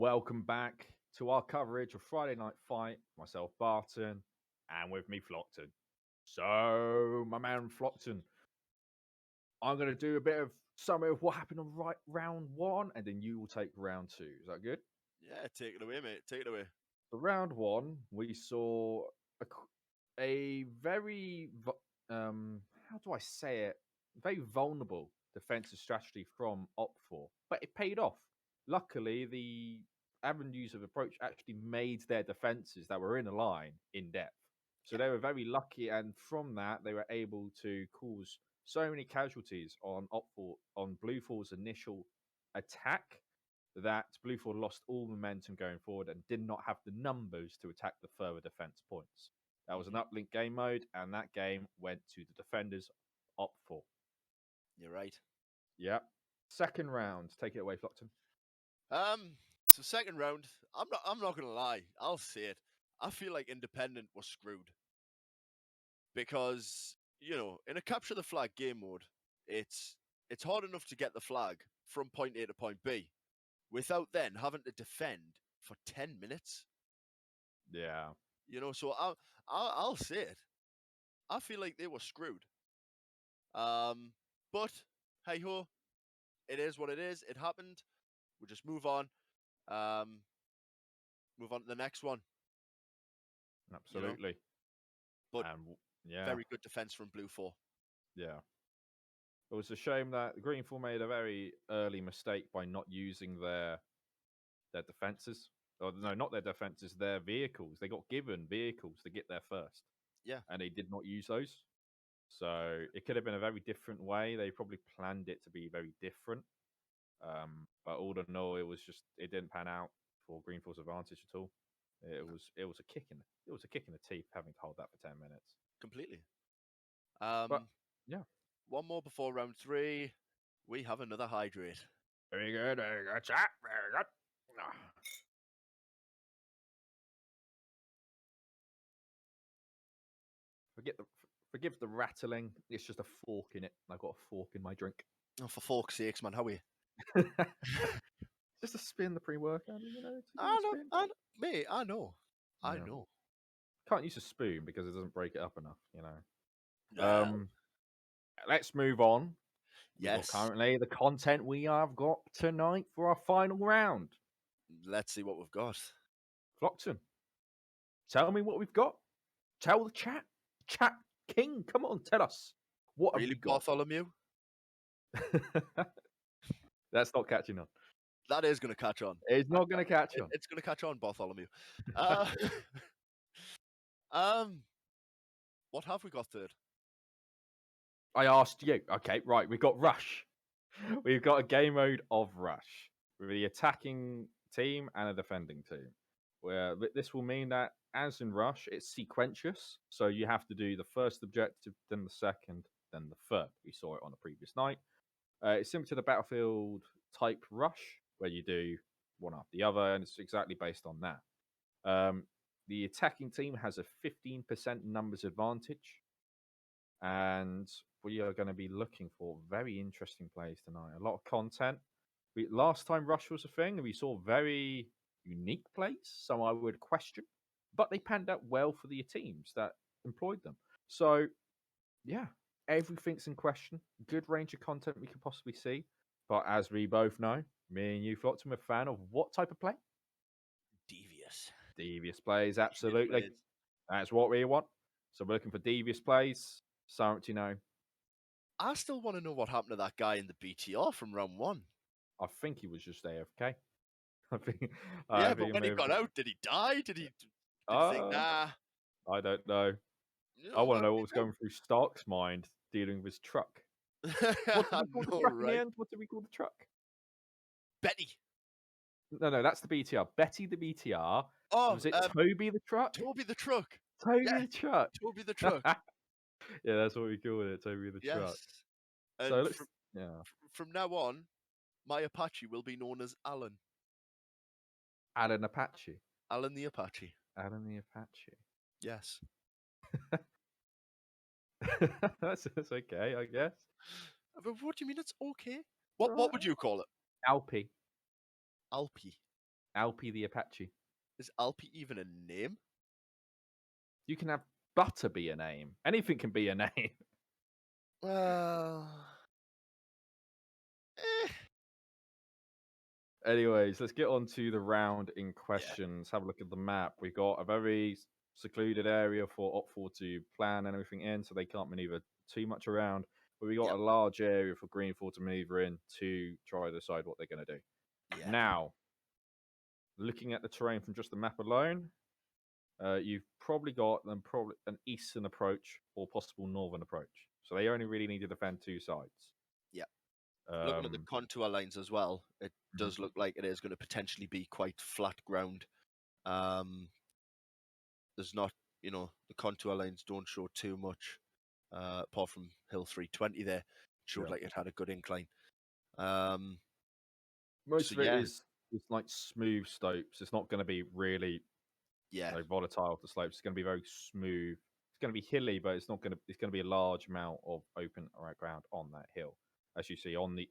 Welcome back to our coverage of Friday Night Fight. Myself, Barton, and with me, Flockton. So, my man Flockton, I'm going to do a bit of summary of what happened on round one, and then you will take round two. Is that good? Yeah, take it away, mate. Take it away. So, round one, we saw a very, how do I say it? Very vulnerable defensive strategy from Op4, but it paid off. Luckily, the avenues of approach actually made their defenses that were in a line in depth. So they were very lucky, and from that, they were able to cause so many casualties on Op4 on Blue4's initial attack that Blue4 lost all momentum going forward and did not have the numbers to attack the further defense points. That was an uplink game mode, and that game went to the defenders Op4. You're right. Yep. Second round, take it away, Flockton. So second round, I'm not gonna lie, I'll say it. I feel like Independent was screwed. Because, in a capture the flag game mode, it's hard enough to get the flag from point A to point B without then having to defend for 10 minutes. Yeah. So I'll say it. I feel like they were screwed. But hey ho, it is what it is. It happened. We'll just move on. Move on to the next one. Absolutely. But yeah, very good defense from Blue 4. Yeah. It was a shame that Green 4 made a very early mistake by not using their defenses. Or no, not their defenses, their vehicles. They got given vehicles to get there first. Yeah. And they did not use those. So it could have been a very different way. They probably planned it to be very different. But all in all, it didn't pan out for Green 4's advantage at all. It was a kick in the teeth having to hold that for 10 minutes. Completely. But yeah. One more before round 3. We have another hydrate. Very good, chat. Very good. Forgive the rattling. It's just a fork in it. I've got a fork in my drink. Oh, for fork's sakes, man, how are you? Just a spin the pre-workout, Mate, I know. I know. Can't use a spoon because it doesn't break it up enough, Let's move on. Yes. Currently, the content we have got tonight for our final round. Let's see what we've got. Flockton, tell me what we've got. Tell the chat. Chat King, come on, tell us. What really, have you got? Bartholomew? That's not catching on. That is going to catch on. It's not going to catch on. It's going to catch on, Bartholomew. What have we got third? I asked you. Okay, right. We've got Rush. We've got a game mode of Rush with the attacking team and a defending team. Where this will mean that, as in Rush, it's sequentious. So you have to do the first objective, then the second, then the third. We saw it on the previous night. It's similar to the Battlefield type Rush, where you do one after the other, and it's exactly based on that. The attacking team has a 15% numbers advantage, and we are going to be looking for very interesting plays tonight. A lot of content. Last time Rush was a thing, we saw very unique plays, some I would question, but they panned out well for the teams that employed them. So, yeah, everything's in question. Good range of content we could possibly see. But as we both know, me and you, Flockton, are a fan of what type of play? Devious plays, absolutely. Devious plays. That's what we want. So we're looking for devious plays. Something, I still want to know what happened to that guy in the BTR from round 1. I think he was just AFK. But when he got out, did he die? Did he think, nah? I don't know. I want to know what was going through Stark's mind dealing with his truck. What did we call the truck in the end? What did we call the truck? Betty. No, that's the BTR. Betty the BTR. Oh, was it Toby the truck? Toby the truck. Toby the truck. Toby the truck. Yeah, that's what we call it. Toby the truck. And so from now on, my Apache will be known as Alan. Alan Apache. Alan the Apache. Alan the Apache. Yes. that's okay, I guess. But what do you mean it's okay? What would you call it? Alpy. Alpy. Alpi the Apache. Is Alpi even a name? You can have butter be a name. Anything can be a name. Well, eh. Anyways, let's get on to the round in question. Let's have a look at the map. We've got a very secluded area for Op4 to plan and everything in, so they can't maneuver too much around. But we got Yep. a large area for Green4 to maneuver in to try to decide what they're going to do. Yeah. Now, looking at the terrain from just the map alone, you've probably got probably an eastern approach or possible northern approach. So they only really need to defend two sides. Yeah. Looking at the contour lines as well, it does look like it is going to potentially be quite flat ground. There's not, the contour lines don't show too much, apart from Hill 320 there. It showed like it had a good incline. Most of it is it's like smooth slopes. It's not going to be really volatile to slopes. It's going to be very smooth. It's going to be hilly, but it's not going to. It's going to be a large amount of open ground on that hill, as you see on the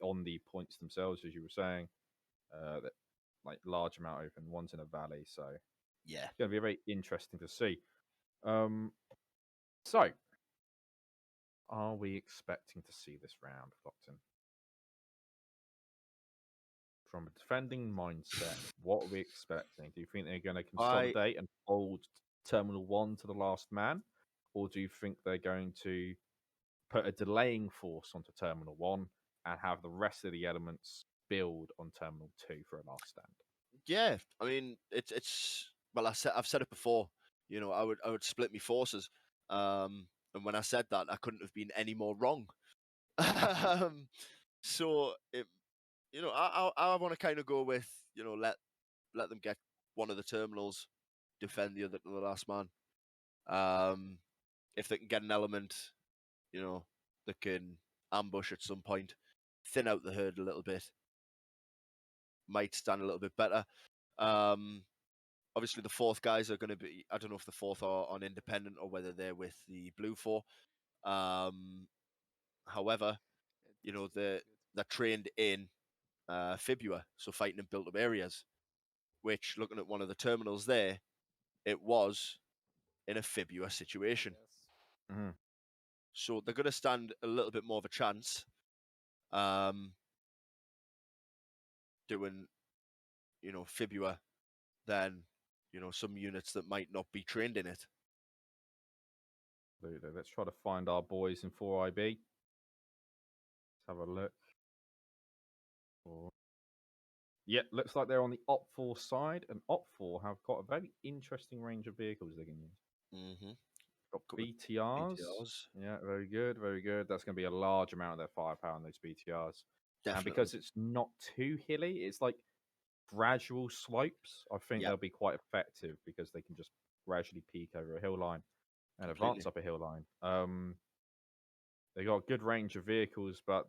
points themselves, as you were saying. That like large amount open. One's in a valley, so it's going to be very interesting to see. So, are we expecting to see this round, Flockton? From a defending mindset, what are we expecting? Do you think they're going to consolidate and hold Terminal 1 to the last man? Or do you think they're going to put a delaying force onto Terminal 1 and have the rest of the elements build on Terminal 2 for a last stand? Yeah, I mean, it's well, I've said it before. I would split my forces. And when I said that, I couldn't have been any more wrong. So I want to kind of go with let them get one of the terminals, defend the other to the last man. If they can get an element, that can ambush at some point, thin out the herd a little bit, might stand a little bit better. Obviously, the fourth guys are going to be. I don't know if the fourth are on independent or whether they're with the blue four. However, they're trained in Fibua, so fighting in built-up areas. Which, looking at one of the terminals there, it was in a Fibua situation. Yes. Mm-hmm. So they're going to stand a little bit more of a chance doing, Fibua than, some units that might not be trained in it. Absolutely. Let's try to find our boys in 4IB. Let's have a look. Yeah, looks like they're on the Op4 side, and Op4 have got a very interesting range of vehicles they can use. Mm-hmm. Got BTRs. Yeah, very good, very good. That's going to be a large amount of their firepower on those BTRs. Definitely. And because it's not too hilly, it's like gradual slopes. I think they'll be quite effective because they can just gradually peak over a hill line and advance up a hill line. They got a good range of vehicles, but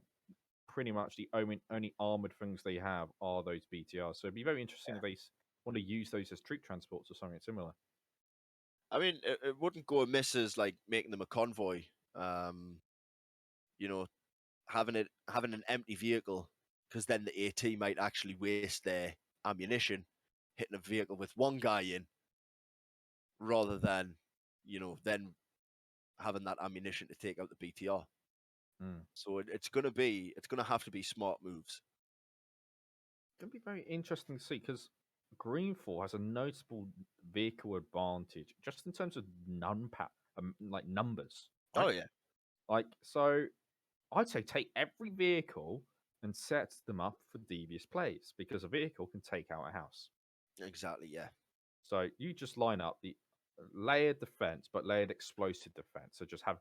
pretty much the only armored things they have are those BTRs. So it'd be very interesting if they want to use those as troop transports or something similar. I mean, it wouldn't go amiss as like making them a convoy. Having an empty vehicle, because then the AT might actually waste their ammunition hitting a vehicle with one guy in, rather than then having that ammunition to take out the BTR. So it's gonna have to be smart moves. It's gonna be very interesting to see because Green4 has a notable vehicle advantage just in terms of like numbers. Right? Oh yeah, like so. I'd say take every vehicle and set them up for devious plays because a vehicle can take out a house. exactly. Yeah. So you just line up the layered defense, but layered explosive defense. So just have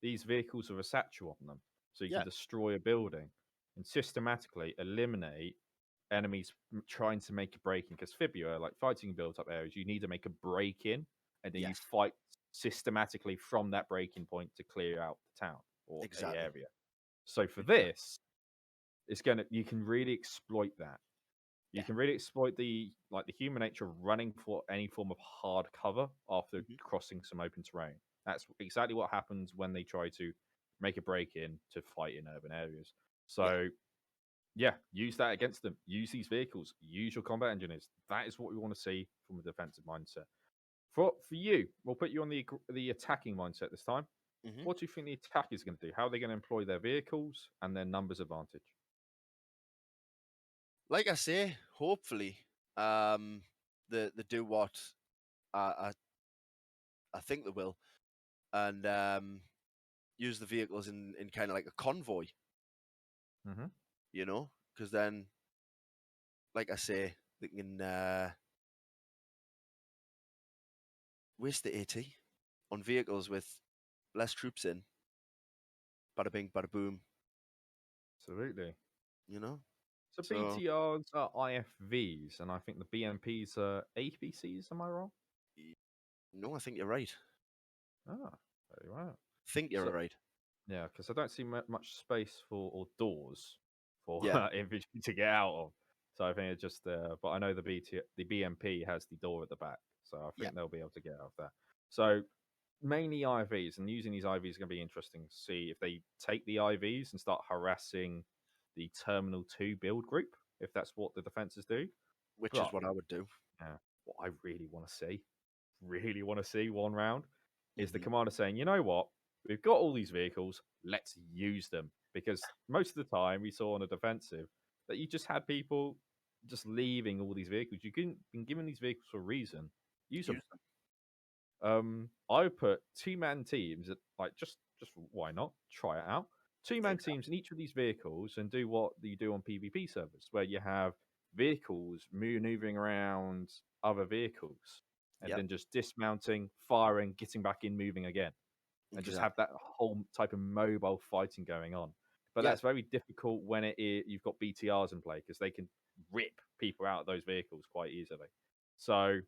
these vehicles with a satchel on them, so you can destroy a building and systematically eliminate enemies trying to make a break in. Because Fibua, like fighting built-up areas, you need to make a break in, and then you fight systematically from that breaking point to clear out the town or the area. So for this, you can really exploit that. You can really exploit the human nature of running for any form of hard cover after crossing some open terrain. That's exactly what happens when they try to make a break in to fight in urban areas. So Yeah, use that against them. Use these vehicles. Use your combat engineers. That is what we want to see from a defensive mindset. For you, we'll put you on the attacking mindset this time. Hmm. What do you think the attack is going to do? How are they going to employ their vehicles and their numbers advantage? Like I say, hopefully, they do what I I think they will, and use the vehicles in kind of like a convoy, Mm-hmm. because then, like I say, they can waste the AT on vehicles with less troops in. Bada bing, bada boom. Absolutely. You know. So So BTRs are IFVs, and I think the BMPs are APCs. Am I wrong? no, I think you're right. Ah, very well. Think you're So right. yeah, because I don't see much space for or doors for Yeah, infantry to get out of. So I think it's just but I know the BMP has the door at the back, so I yeah, think they'll be able to get out of there. So mainly IVs, and using these IVs is going to be interesting to see if they take the IVs and start harassing the Terminal 2 build group, if that's what the defenses do. which is But what I would do. what I really want to see one round, is the Hmm. commander saying, you know what, we've got all these vehicles, let's use them. Because most of the time we saw on a defensive that you just had people just leaving all these vehicles. You couldn't been given these vehicles for a reason. Use them. Use them. I would put two-man teams at, like, just why not try it out. Two-man Exactly. teams in each of these vehicles and do what you do on PvP servers, where you have vehicles maneuvering around other vehicles and Yep. then just dismounting, firing, getting back in, moving again, and just have Exactly. that whole type of mobile fighting going on. But Yeah. that's very difficult when you've got BTRs in play, because they can rip people out of those vehicles quite easily. So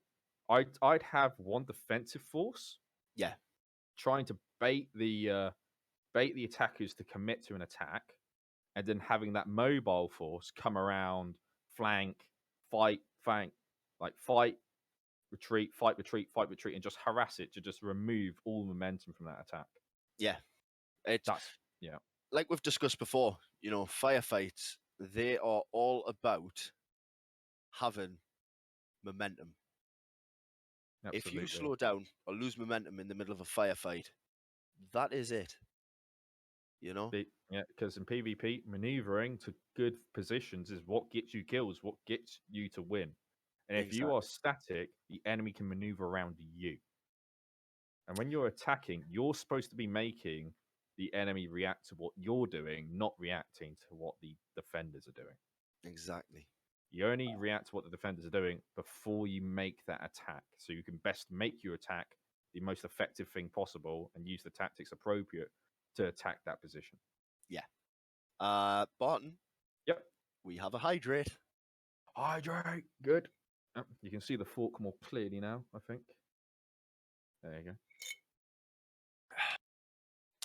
I'd have one defensive force Yeah. trying to bait the attackers to commit to an attack, and then having that mobile force come around, flank, flank, like fight, retreat, fight, retreat, and just harass it to just remove all momentum from that attack. Yeah. It's That's yeah, like we've discussed before. Firefights, they are all about having momentum. If you absolutely. slow down or lose momentum in the middle of a firefight, that is it. You know. Yeah, because in PvP, maneuvering to good positions is what gets you kills, what gets you to win. And if you are Exactly. static, the enemy can maneuver around you. And when you're attacking, you're supposed to be making the enemy react to what you're doing, not reacting to what the defenders are doing. Exactly. You only react to what the defenders are doing before you make that attack. So you can best make your attack the most effective thing possible and use the tactics appropriate to attack that position. Yeah. Barton, Yep. we have a hydrate. Hydrate. Good. You can see the fork more clearly now, I think. There you go.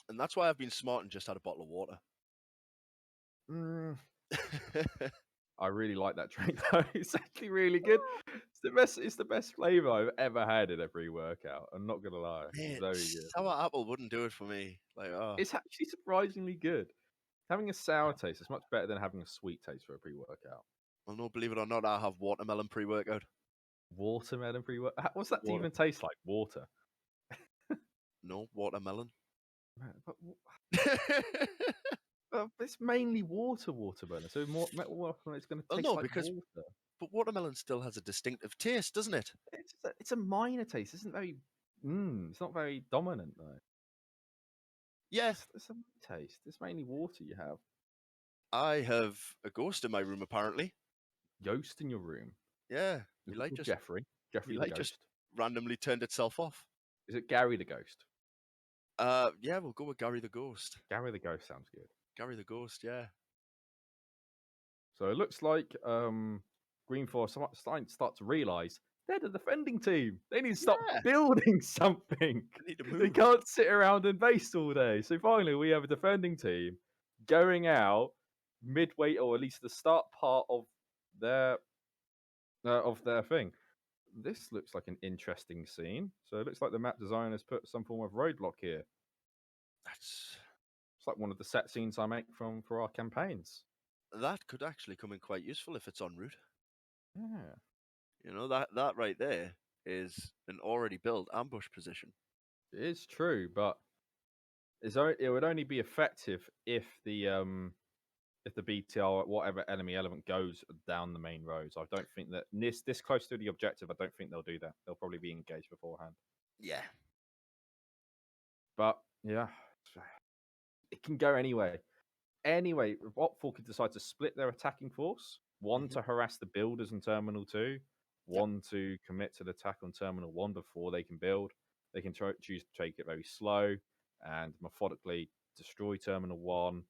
And that's why I've been smart and just had a bottle of water. Mm, I really like that drink though. It's actually really good. It's the best. It's the best flavor I've ever had in a pre-workout. I'm not gonna lie. It's Mate, very good. sour apple wouldn't do it for me. Like, oh, It's actually surprisingly good. Having a sour taste is much better than having a sweet taste for a pre-workout. well, no, believe it or not, I have watermelon pre-workout. Watermelon pre-workout. What's that Water. even taste like? Water. No, watermelon. Man, but it's mainly watermelon. So more watermelon, it's going to Well, taste no, like because water. but watermelon still has a distinctive taste, doesn't it? It's a minor taste. It isn't very. It's not very dominant though. Yeah, It's a taste. It's mainly water you have. I have a ghost in my room apparently. Ghost in your room. Yeah, Is my it light called just Jeffrey? my Jeffrey the light just ghost. randomly turned itself off. Is it Gary the ghost? Yeah, we'll go with Gary the Ghost. Gary the ghost sounds good. Gary the Ghost, yeah. So it looks like Green Force start to realise they're the defending team. They need to stop Yeah, building something. I need to They move. can't sit around and base all day. So finally, we have a defending team going out midway, or at least the start part their of their thing. This looks like an interesting scene. So it looks like the map designers put some form of roadblock here. That's It's like one of the set scenes I make for our campaigns. that could actually come in quite useful if it's en route. Yeah. You know, that right there is an already built ambush position. It is true, but it would only be effective if the BTR, whatever enemy element, goes down the main roads. I don't think that this close to the objective, I don't think they'll do that. They'll probably be engaged beforehand. Yeah. But yeah, it can go anyway. Anyway, Watford could decide to split their attacking force. One to harass the builders in Terminal 2, one to commit to the attack on Terminal 1 before they can build. They can choose to take it very slow and methodically destroy Terminal 1,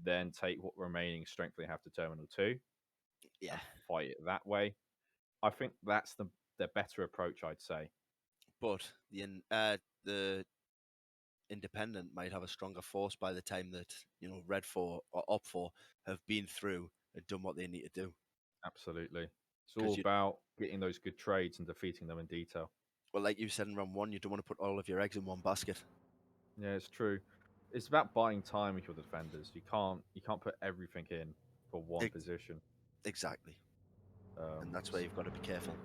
then take what remaining strength they have to Terminal 2 Yeah. and fight it that way. I think that's the better approach, I'd say. But the Independent might have a stronger force by the time that, you know, Red 4 or Op 4 have been through and done what they need to do. Absolutely. It's all about getting those good trades and defeating them in detail. Well, like you said in round 1, you don't want to put all of your eggs in one basket. Yeah, it's true. It's about buying time with your defenders. You can't put everything in for one position. Exactly. And that's where you've got to be careful.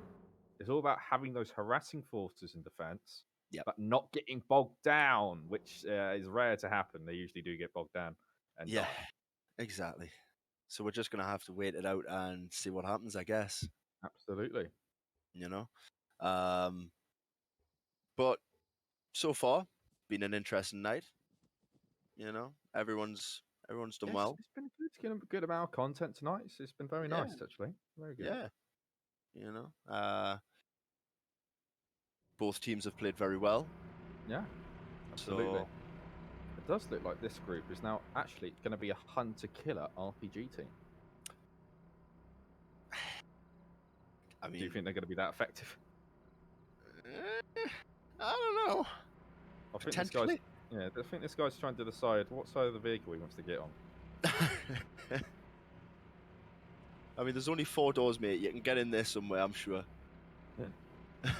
It's all about having those harassing forces in defense, but not getting bogged down, which is rare to happen. They usually do get bogged down and die. Exactly. So we're just going to have to wait it out and see what happens, I guess. Absolutely. You know? But so far, been an interesting night. You know, everyone's done well. It's been a good amount of content tonight. It's been very nice, actually. Very good. Yeah. You know, both teams have played very well. Yeah, absolutely. It does look like this group is now actually going to be a hunter-killer RPG team. I mean, do you think they're going to be that effective? I don't know. I think this guy's trying to decide what side of the vehicle he wants to get on. I mean, there's only 4 doors, mate. You can get in there somewhere, I'm sure. They're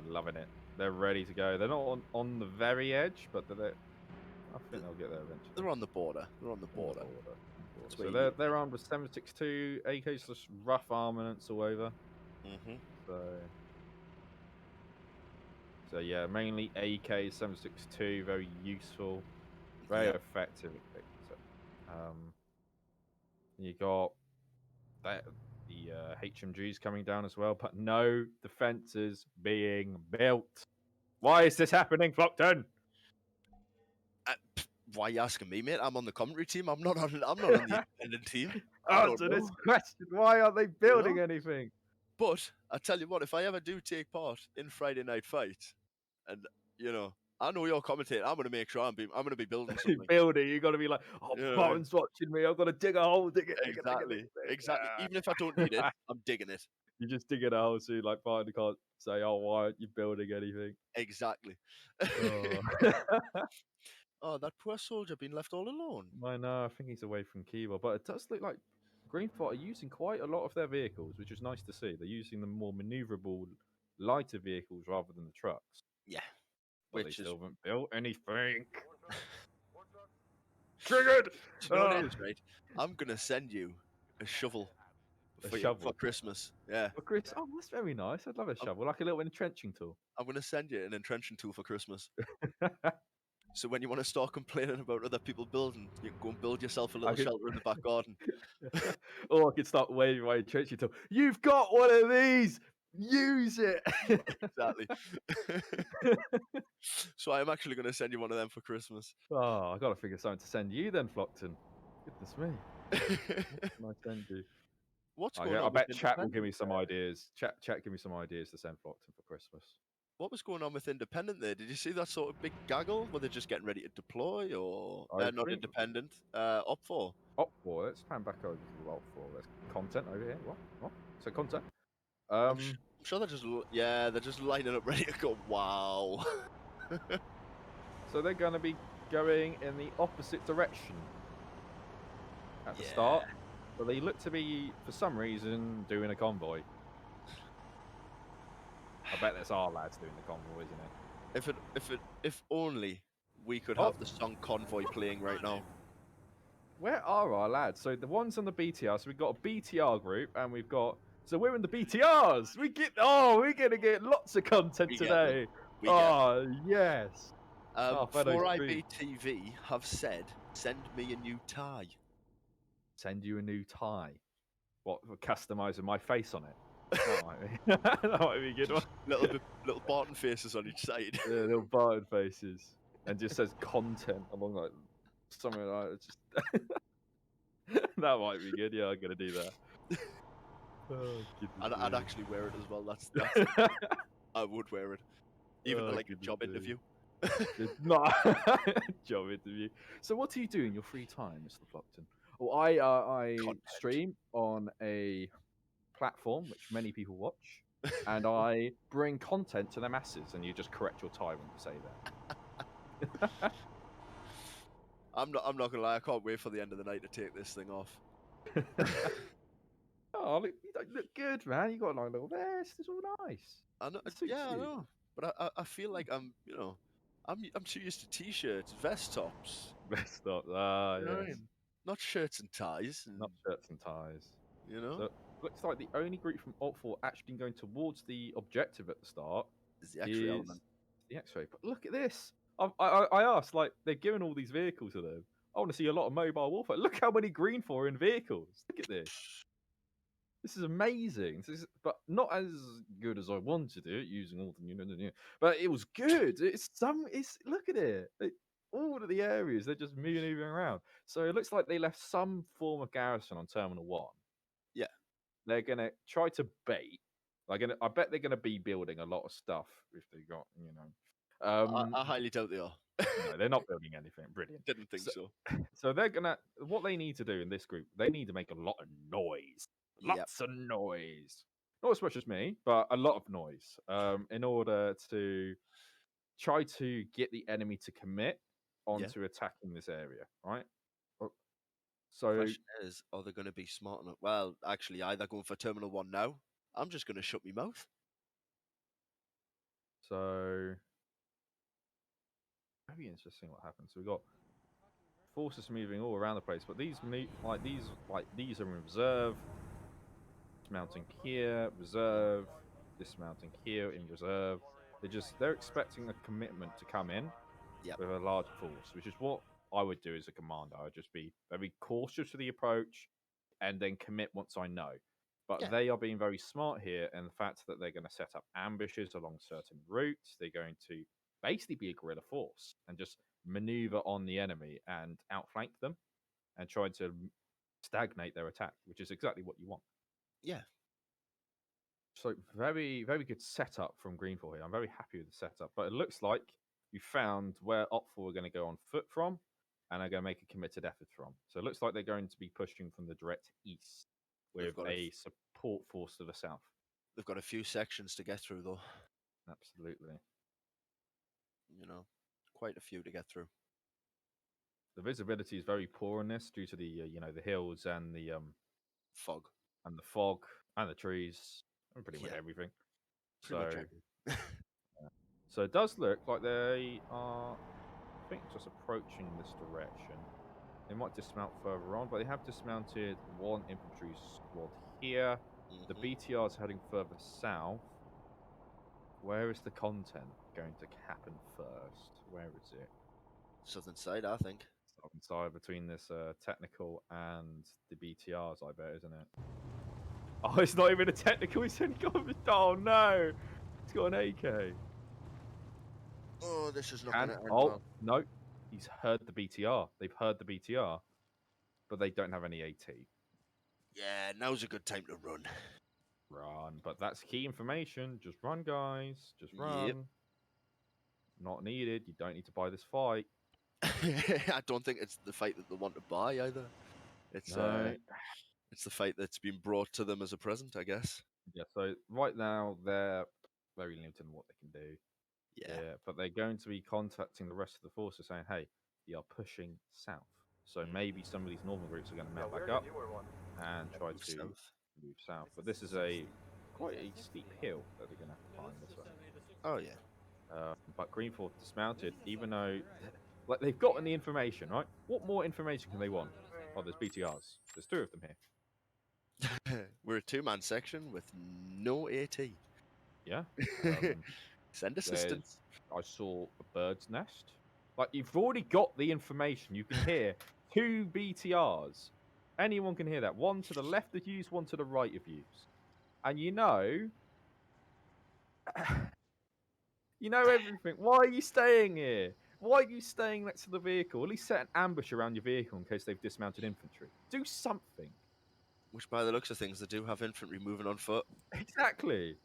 loving it. They're ready to go. They're not on the very edge, but I think they'll get there eventually. They're on the border. So they're armed with 7.62 AKs, just rough armaments all over. So yeah, mainly AK 7.62, very useful, very effective. You got the HMGs coming down as well, but no defenses being built. Why is this happening, Flockton? Why are you asking me, mate? I'm on the commentary team. I'm not on the independent team. Answer this question. Why aren't they building anything? But I tell you what, if I ever do take part in Friday Night Fight, and you know, I know you're commentating, I'm going to make sure I'm going to be building something. You got to be like, Barton's watching me. I've got to dig a hole, dig it. Exactly. Even if I don't need it, I'm digging it. You just dig it a hole, so like Barton can't say, "Oh, why aren't you building anything?" Exactly. Oh, that poor soldier being left all alone. I know. I think he's away from keyboard, but it does look like Greenfort are using quite a lot of their vehicles, which is nice to see. They're using the more maneuverable, lighter vehicles rather than the trucks. Yeah. But they still haven't built anything. Triggered! You know what it is, right? I'm going to send you a shovel for Christmas. Yeah. For Chris, oh, that's very nice. I'd love a shovel, like a little entrenching tool. I'm going to send you an entrenching tool for Christmas. So when you want to start complaining about other people building, you can go and build yourself a little shelter in the back garden. Or I could start waving my entrenching tool. You've got one of these! Use it! Exactly. So I'm actually going to send you one of them for Christmas. Oh, I got to figure something to send you then, Flockton. Goodness me. What can I send you? What's going on? I bet chat will give me some ideas. Chat give me some ideas to send Flockton for Christmas. What was going on with Independent there? Did you see that sort of big gaggle? Were they just getting ready to deploy, or not Independent? Op 4. Op 4. Let's pan back over to Op 4. There's content over here. What? So content. I'm sure they're just lining up ready to go. Wow. So they're going to be going in the opposite direction at the start, but they look to be, for some reason, doing a convoy. I bet that's our lads doing the convoy, isn't it? If only we could Oh. have the song Convoy playing right now. Where are our lads? So the ones on the BTR. So we've got a BTR group, and we've got. So we're in the BTRs. We're gonna get lots of content We get them. today. We get them. Oh yes. Fellow 4IBTV have said, send me a new tie. Send you a new tie. What, customizing my face on it? That might be. That might be a good one. Little Barton faces on each side. Yeah, little Barton faces, and just says content along like something like that. Just that might be good. Yeah, I'm gonna do that. Oh, I'd actually wear it as well. That's I would wear it, even to like a job interview. No, job interview. So, what do you do in your free time, Mr. Flockton? Well, I stream on a platform which many people watch, and I bring content to the masses, and you just correct your tie when you say that. I'm not gonna lie. I can't wait for the end of the night to take this thing off. Oh, look, you don't look good, man. You got a nice little vest. It's all nice. I know. Yeah, I know. But I feel like I'm too used to t-shirts, vest tops. Vest tops. Ah, You know what I yes. mean? Not shirts and ties. Not shirts and ties. You know. So, looks like the only group from Alt 4 actually going towards the objective at the start is the X-ray element. The X-ray. But look at this. I asked, like, they've given all these vehicles to them. I want to see a lot of mobile warfare. Look how many green for in vehicles. Look at this. This is amazing. But not as good as I wanted it using all the but it was good. Look at it. All of the areas they're just moving around. So it looks like they left some form of garrison on Terminal 1. Yeah. They're gonna try to bait. I bet they're gonna be building a lot of stuff if they got, I highly doubt they are. No, they're not building anything. Brilliant. Didn't think so. So they're gonna. What they need to do in this group, they need to make a lot of noise. Lots of noise. Not as much as me, but a lot of noise. In order to try to get the enemy to commit onto attacking this area, right? So, the question is, are they going to be smart enough? Well, actually, either going for Terminal 1 now. I'm just going to shut my mouth. So, very interesting what happens. So we've got forces moving all around the place, but these are in reserve. Dismounting here, reserve. Dismounting here in reserve. They're expecting a commitment to come in with a large force, which is what I would do as a commander. I would just be very cautious of the approach and then commit once I know. But they are being very smart here in the fact that they're going to set up ambushes along certain routes. They're going to basically be a guerrilla force and just maneuver on the enemy and outflank them and try to stagnate their attack, which is exactly what you want. Yeah. So very, very good setup from Greenfall here. I'm very happy with the setup. But it looks like you found where Op4 are going to go on foot from and are going to make a committed effort from. So it looks like they're going to be pushing from the direct east with a support force to the south. They've got a few sections to get through, though. Absolutely. Quite a few to get through. The visibility is very poor in this due to the the hills and the fog and the trees and pretty much everything. So it does look like they are, I think, just approaching this direction. They might dismount further on, but they have dismounted one infantry squad here. The BTR is heading further south. Where is the content going to happen first? Where is it? Southern side, I think. Southern side between this technical and the BTRs, I bet, isn't it? Oh, it's not even a technical. He's only got oh no, it's got an AK. Oh, this is not going to end well. No, he's heard the BTR. They've heard the BTR, but they don't have any AT. Yeah, now's a good time to run. But that's key information. Just run, guys. Just run. Yep. Not needed. You don't need to buy this fight. I don't think it's the fight that they want to buy either. It's it's the fight that's been brought to them as a present, I guess. Yeah. So right now they're very limited in what they can do. Yeah, but they're going to be contacting the rest of the forces saying, hey, you are pushing south. So maybe some of these northern groups are going to mount back up and try to move south. But this is quite a steep hill that they're going to have to climb this way. Oh, yeah. But Greenford dismounted, even though Like they've gotten the information, right? What more information can they want? Oh, there's BTRs. There's 2 of them here. We're a 2-man section with no AT. Yeah. Send There's, assistance. I saw a bird's nest. Like you've already got the information. You can hear 2 BTRs. Anyone can hear that. One to the left of you, one to the right of you. And you know everything. Why are you staying here? Why are you staying next to the vehicle? At least set an ambush around your vehicle in case they've dismounted infantry. Do something. Which, by the looks of things, they do have infantry moving on foot. Exactly.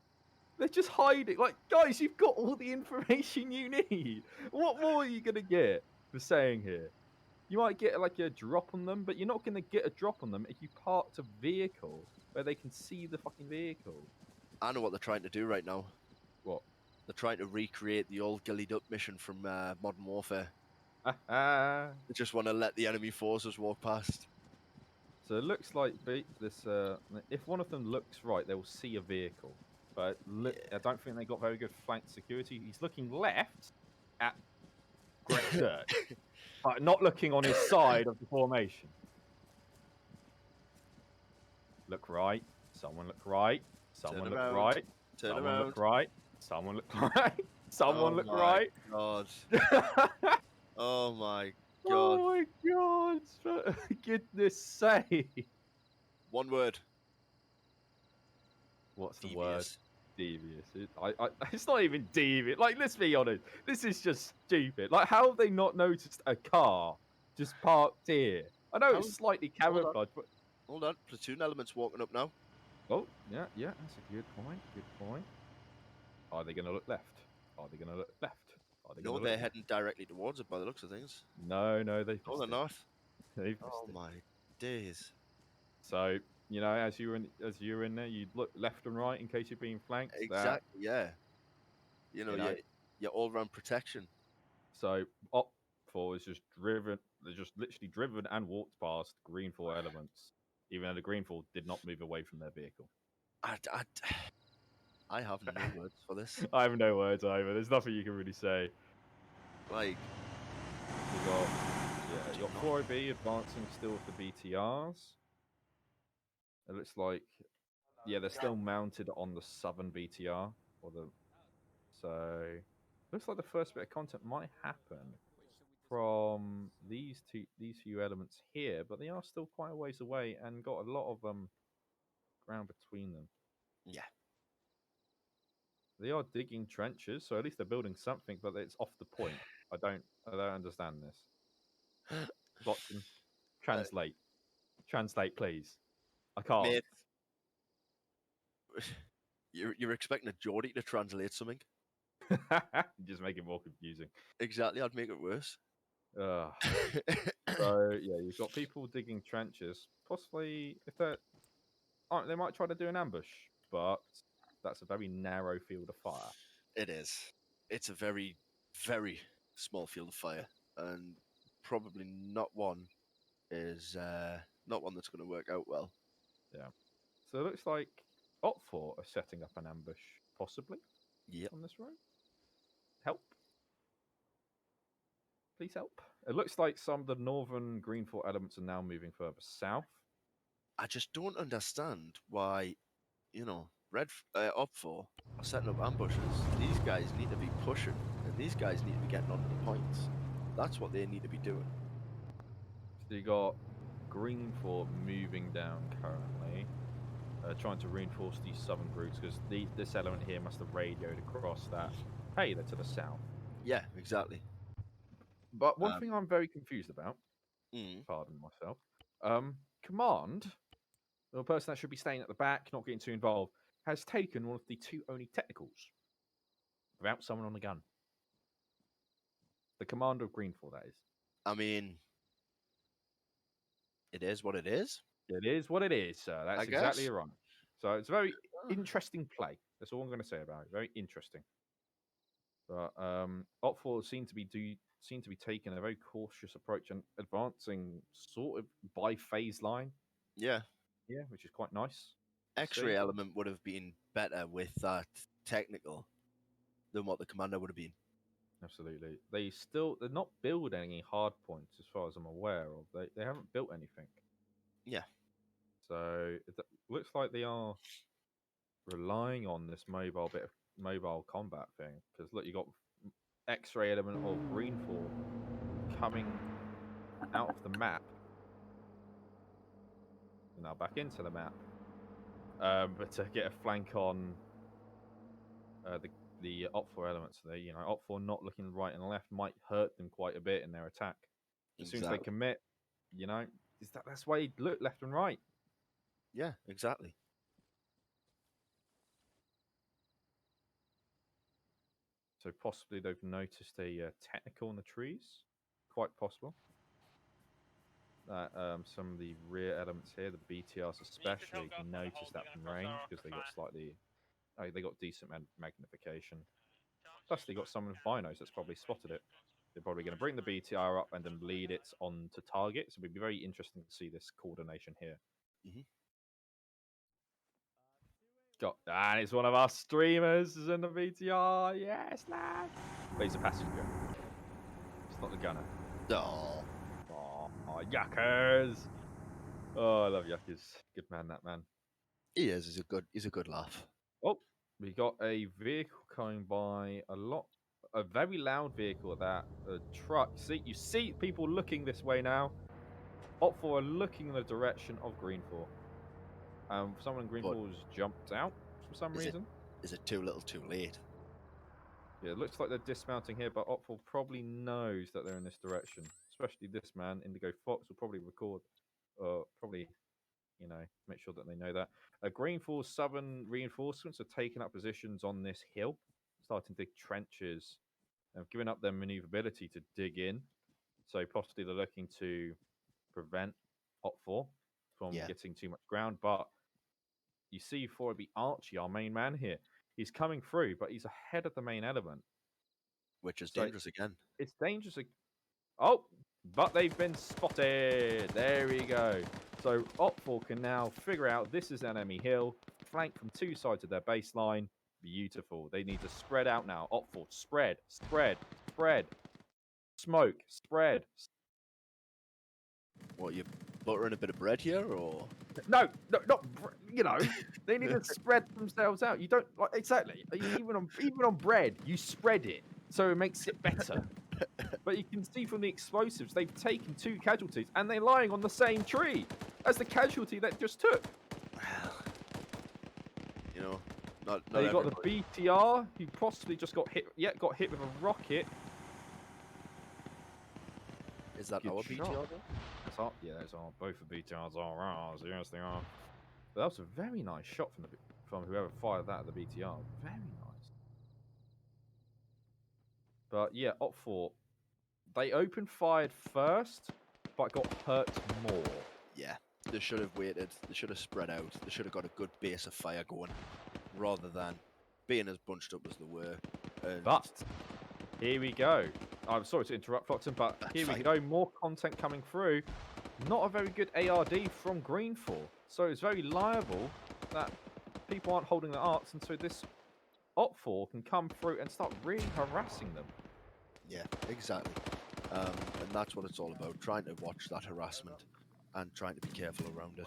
They're just hiding. Like, guys, you've got all the information you need. What more are you going to get for saying here? You might get like a drop on them, but you're not going to get a drop on them if you parked a vehicle where they can see the fucking vehicle. I know what they're trying to do right now. What? They're trying to recreate the old Gillied Up mission from Modern Warfare. They just want to let the enemy forces walk past. So it looks like this. If one of them looks right, they will see a vehicle. But look, I don't think they got very good flank security. He's looking left at Greg Dirt, but not looking on his side of the formation. Look right. Someone look right. Someone look right. Someone look right. Someone look right. Someone look right. God. Oh my God. Oh my God. For goodness sake. One word. What's the Devious. word? Devious. It's not even devious. Like, let's be honest. This is just stupid. Like, how have they not noticed a car just parked here? I know it's slightly camouflaged, but... Hold on. Platoon elements walking up now. Oh, yeah, that's a good point. Good point. Are they going to look left? Are they going to look left? Are they No, they're heading directly towards it by the looks of things. No, they've missed they're not. They've missed it. My days. So, you know, as you were in there, you'd look left and right in case you're being flanked. Exactly, yeah. You know, your all-round protection. So, Op 4 is just driven. They're just literally driven and walked past Green 4 elements, even though the Green 4 did not move away from their vehicle. I have no words for this. I have no words either. There's nothing you can really say. Like, you got 4OB advancing still with the BTRs. It looks like, they're still mounted on the southern BTR, so looks like the first bit of content might happen from these few elements here, but they are still quite a ways away and got a lot of ground between them. Yeah. They are digging trenches, so at least they're building something, but it's off the point. I don't understand this. Flockton, translate. Translate, please. I can't. Mate, you're expecting a Geordie to translate something? Just make it more confusing. Exactly, I'd make it worse. So, you've got people digging trenches. Possibly, if they might try to do an ambush, but that's a very narrow field of fire. It is. It's a very, very small field of fire, and probably not one that's going to work out well. Yeah. So it looks like Op4 are setting up an ambush, possibly. Yep. On this road. Help. Please help. It looks like some of the northern Green 4 elements are now moving further south. I just don't understand why, Op4 are setting up ambushes. These guys need to be pushing, and these guys need to be getting onto the points. That's what they need to be doing. So you got Green 4 moving down currently, trying to reinforce these southern groups because this element here must have radioed across that. Hey, they're to the south. Yeah, exactly. But one thing I'm very confused about, pardon myself, Command, the person that should be staying at the back, not getting too involved, has taken one of the 2 only technicals without someone on the gun. The commander of Green 4, that is. I mean, it is what it is. It is what it is, sir. That's exactly right. So it's a very interesting play. That's all I'm going to say about it. Very interesting. But Op4 seem to be taking a very cautious approach and advancing sort of by phase line. Yeah. Yeah, which is quite nice. X-ray element would have been better with that technical than what the commander would have been. Absolutely. They're not building any hard points as far as I'm aware of. They haven't built anything. Yeah. So it looks like they are relying on this mobile combat thing. Because look, you got X-ray element of Greenfall coming out of the map. Now back into the map. But to get a flank on the Op4 elements, Op4 not looking right and left might hurt them quite a bit in their attack. As soon as they Exactly. commit, that's why you look left and right. Yeah, exactly. So possibly they've noticed a technical in the trees. Quite possible. That some of the rear elements here, the BTRs especially, can notice that from range because they got decent magnification. Plus, they got someone with binos that's probably spotted it. They're probably going to bring the BTR up and then lead it on to target. So it'd be very interesting to see this coordination here. Mm-hmm. And it's one of our streamers is in the BTR. Yes, lad. But he's a passenger. It's not the gunner. Oh. Oh, yuckers. Oh, I love yuckers. Good man, that man. He is. He's a good laugh. Oh, we got a vehicle coming by a very loud vehicle at that. A truck. You see people looking this way now. Op4 are looking in the direction of Greenfall. Someone in Greenfall has jumped out for some reason. Is it too little too late? Yeah, it looks like they're dismounting here, but Op4 probably knows that they're in this direction. Especially this man, Indigo Fox, will probably record, make sure that they know that. Greenfall's southern reinforcements are taking up positions on this hill, starting to dig trenches, and giving up their maneuverability to dig in. So possibly they're looking to prevent Op4 from getting too much ground. But you see, for it be Archie, our main man here. He's coming through, but he's ahead of the main element. Which is dangerous again. It's dangerous. Oh, but they've been spotted. There we go. So Op4 can now figure out this is an enemy hill, flank from two sides of their baseline. Beautiful. They need to spread out now. Op4, spread, spread, spread. Smoke, spread. What, you buttering a bit of bread here, or? No, not they need to spread themselves out. You don't exactly. Even on bread, you spread it so it makes it better. But you can see from the explosives, they've taken two casualties, and they're lying on the same tree as the casualty that just took. Not you got the BTR, who possibly just got hit. Yeah, got hit with a rocket. Is that our BTR? Yeah, both the BTRs are ours. Yes, they are. But that was a very nice shot from whoever fired that at the BTR. Very nice. But yeah, Op4, they opened fired first, but got hurt more. Yeah, they should have waited. They should have spread out. They should have got a good base of fire going, rather than being as bunched up as they were. But here we go. I'm sorry to interrupt, Flockton, but here we go. More content coming through. Not a very good ARD from Greenfall. So it's very liable that people aren't holding their arcs, and so this Op4 can come through and start really harassing them. Yeah, exactly. And that's what it's all about, trying to watch that harassment and trying to be careful around it,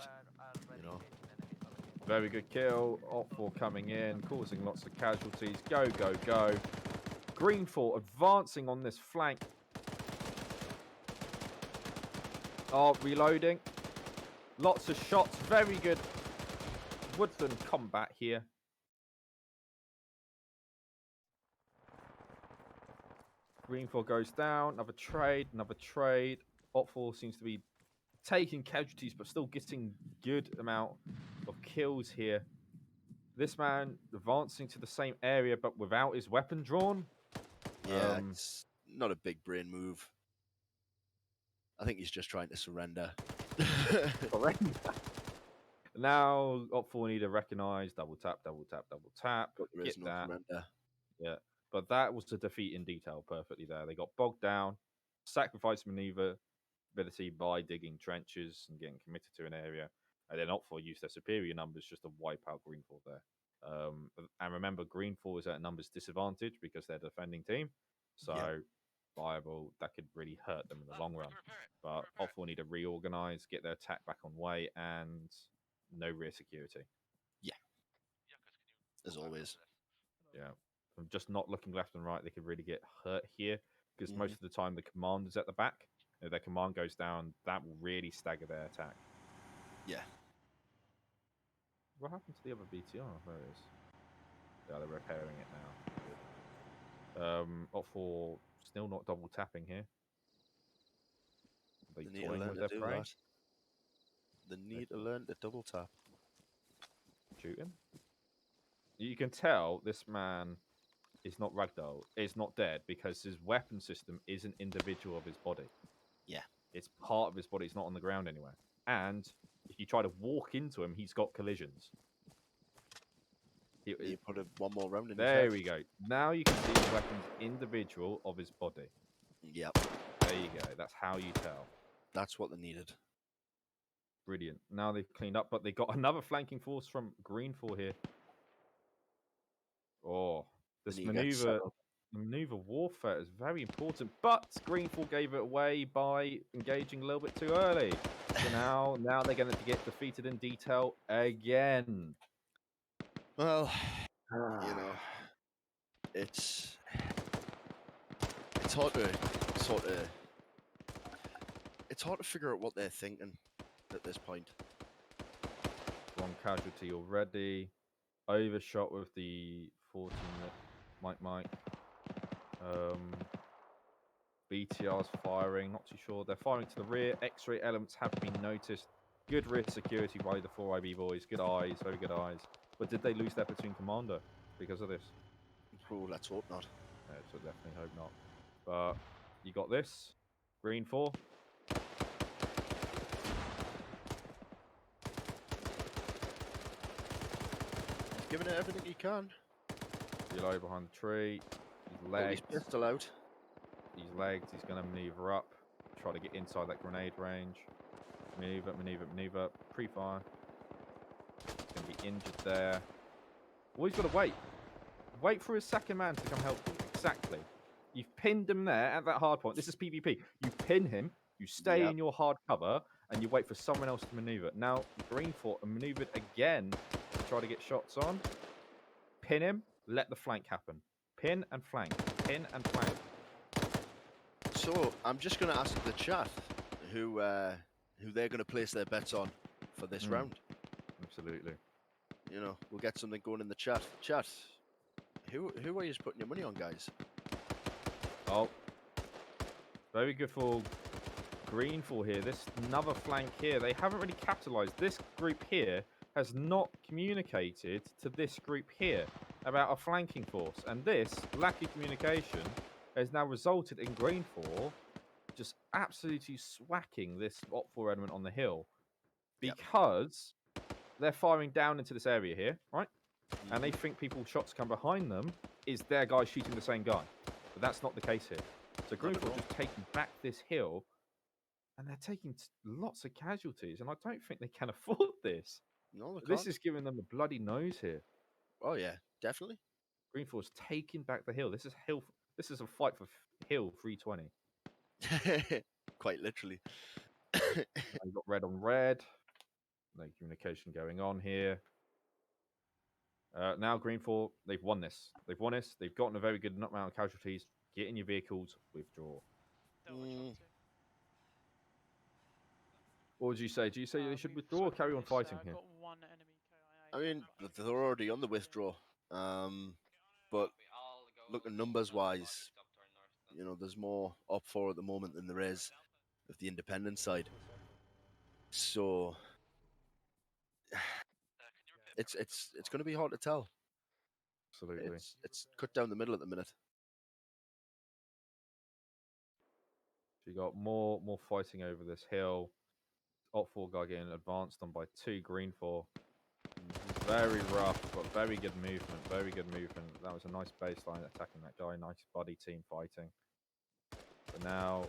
Very good kill. Op4 coming in, causing lots of casualties. Go, go, go. Greenfall advancing on this flank. Oh, reloading. Lots of shots. Very good woodland combat here. Greenfall goes down. Another trade. Another trade. Op4 seems to be taking casualties, but still getting good amount of kills here. This man advancing to the same area, but without his weapon drawn. Yeah, it's not a big brain move. I think he's just trying to surrender. Now, Op4 need to recognize, double tap, double tap, double tap. But there is no surrender. Yeah, but that was the defeat in detail perfectly there. They got bogged down, sacrificed maneuverability by digging trenches and getting committed to an area, and then Op4 used their superior numbers just to wipe out Greenfall there. And remember, Greenfall is at a numbers disadvantage because they're a defending team. So viable, that could really hurt them in the long run. But Op 4 need to reorganize, get their attack back on way, and no rear security. Yeah. As always. Yeah. From just not looking left and right, they could really get hurt here because most of the time the command is at the back. If their command goes down, that will really stagger their attack. Yeah. What happened to the other BTR? There it is. Yeah, they're repairing it now. Op 4 still not double tapping here. Are they They need to toying learn with to their do prey? that. They need to learn to double tap. Shooting. You can tell this man is not ragdoll. Is not dead because his weapon system is an individual of his body. Yeah. It's part of his body. It's not on the ground anywhere. And if you try to walk into him, he's got collisions. You put one more round in his There head. we go. Now you can see the weapon's individual of his body. Yep. There you go. That's how you tell. That's what they needed. Brilliant. Now they've cleaned up, but they got another flanking force from Greenfall here. Oh, this maneuver warfare is very important, but Greenfall gave it away by engaging a little bit too early. So now they're going to get defeated in detail again. Well, you know, it's hard to it's hard to figure out what they're thinking at this point. One casualty already. Overshot with the 14 Mike. BTR's firing, not too sure. They're firing to the rear. X-ray elements have been noticed. Good rear security by the 4IB boys. Good eyes, very good eyes. But did they lose their platoon commander because of this? Oh, let's hope not. So definitely hope not. But you got this. Green 4. Giving it everything he can. Below behind the tree. He's legs. He's pistol out. He's legs. He's going to maneuver up. Try to get inside that grenade range. Maneuver. Pre-fire. He's going to be injured there. Well, he's got to wait. Wait for his second man to come help you. Exactly. You've pinned him there at that hard point. This is PvP. You pin him, you stay in your hard cover, and you wait for someone else to maneuver. Now, Greenfort maneuvered again to try to get shots on. Pin him, let the flank happen. Pin and flank. Pin and flank. So, I'm just going to ask the chat who they're going to place their bets on for this round. Absolutely. You know, we'll get something going in the chat. Chat, who are you putting your money on, guys? Oh, very good for Greenfall here. This another flank here. They haven't really capitalized. This group here has not communicated to this group here about a flanking force. And this lack of communication has now resulted in Greenfall just absolutely swacking this Op 4 element on the hill. Because they're firing down into this area here, right? And they think shots come behind them is their guy shooting the same guy. But that's not the case here. So Greenfall just taking back this hill, and they're taking lots of casualties, and I don't think they can afford this. No, they can't. This is giving them the bloody nose here. Oh yeah, definitely. Greenfall's taking back the hill. This is hill. This is a fight for hill 320. Quite literally. You've got red on red. No communication going on here. Now Greenfall, they've won this. They've won this. They've gotten a very good amount of casualties. Get in your vehicles, withdraw. What would you say? Do you say they should withdraw or carry on fighting here? I mean, they're already on the withdraw. But looking numbers-wise, you know, there's more Op 4 at the moment than there is of the independent side. So it's going to be hard to tell. Absolutely. It's cut down the middle at the minute. So you got more fighting over this hill. Op 4 guy getting advanced on by 2 Greenfall. Very rough, but very good movement. Very good movement. That was a nice baseline attacking that guy. Nice buddy team fighting. But now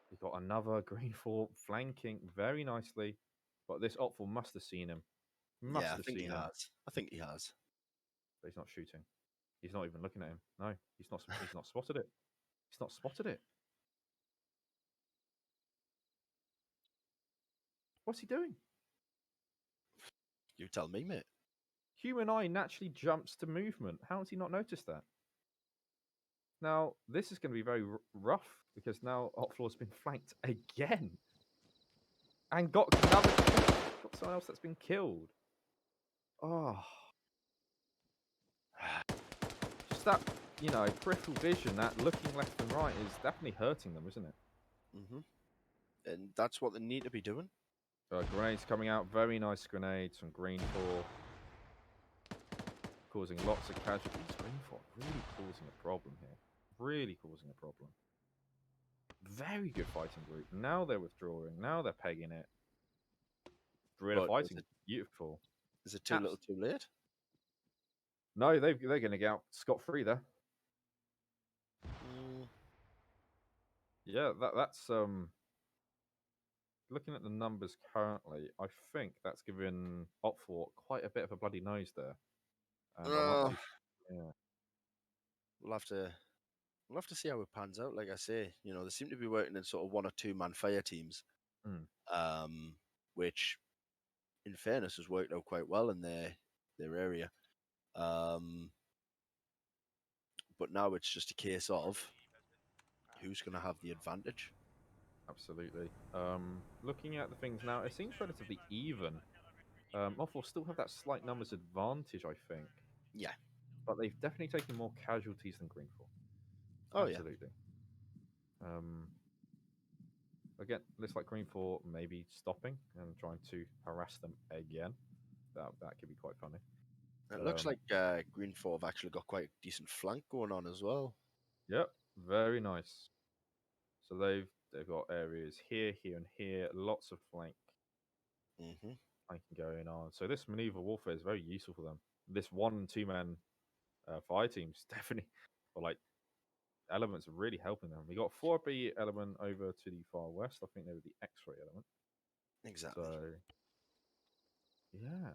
you've got another Greenfall flanking very nicely. But this Op 4 must have seen him. I think he has. But he's not shooting. He's not even looking at him. No, he's not spotted it. He's not spotted it. What's he doing? You tell me, mate. Human eye naturally jumps to movement. How has he not noticed that? Now, this is going to be very rough because now Opflaw's been flanked again. And got someone else that's been killed. Oh. Just that, peripheral vision, that looking left and right is definitely hurting them, isn't it? And that's what they need to be doing. Grenades coming out. Very nice grenades from Green 4. Causing lots of casualties. Green 4 really causing a problem here. Really causing a problem. Very good fighting group. Now they're withdrawing. Now they're pegging it. Guerrilla fighting. Beautiful. Is it too little too late? No, they're going to get out scot-free there. Yeah, that's looking at the numbers currently, I think that's given Opfort quite a bit of a bloody nose there. And yeah. We'll have to see how it pans out. Like I say, they seem to be working in sort of 1 or 2 man fire teams, which, in fairness, has worked out quite well in their area. But now it's just a case of who's going to have the advantage. Absolutely. Looking at the things now, it seems relatively even. Opfort still have that slight numbers advantage, I think. Yeah. But they've definitely taken more casualties than Greenfall. Oh, absolutely. Yeah. Again, looks like Greenfall maybe stopping and trying to harass them again. That could be quite funny. It looks like Green 4 have actually got quite a decent flank going on as well. Yep, very nice. So they've got areas here, here, and here. Lots of flanking going on. So this maneuver warfare is very useful for them. This 1 and 2 man fire teams definitely, or like elements are really helping them. We got 4B element over to the far west. I think they were the X-ray element. Exactly. So yeah.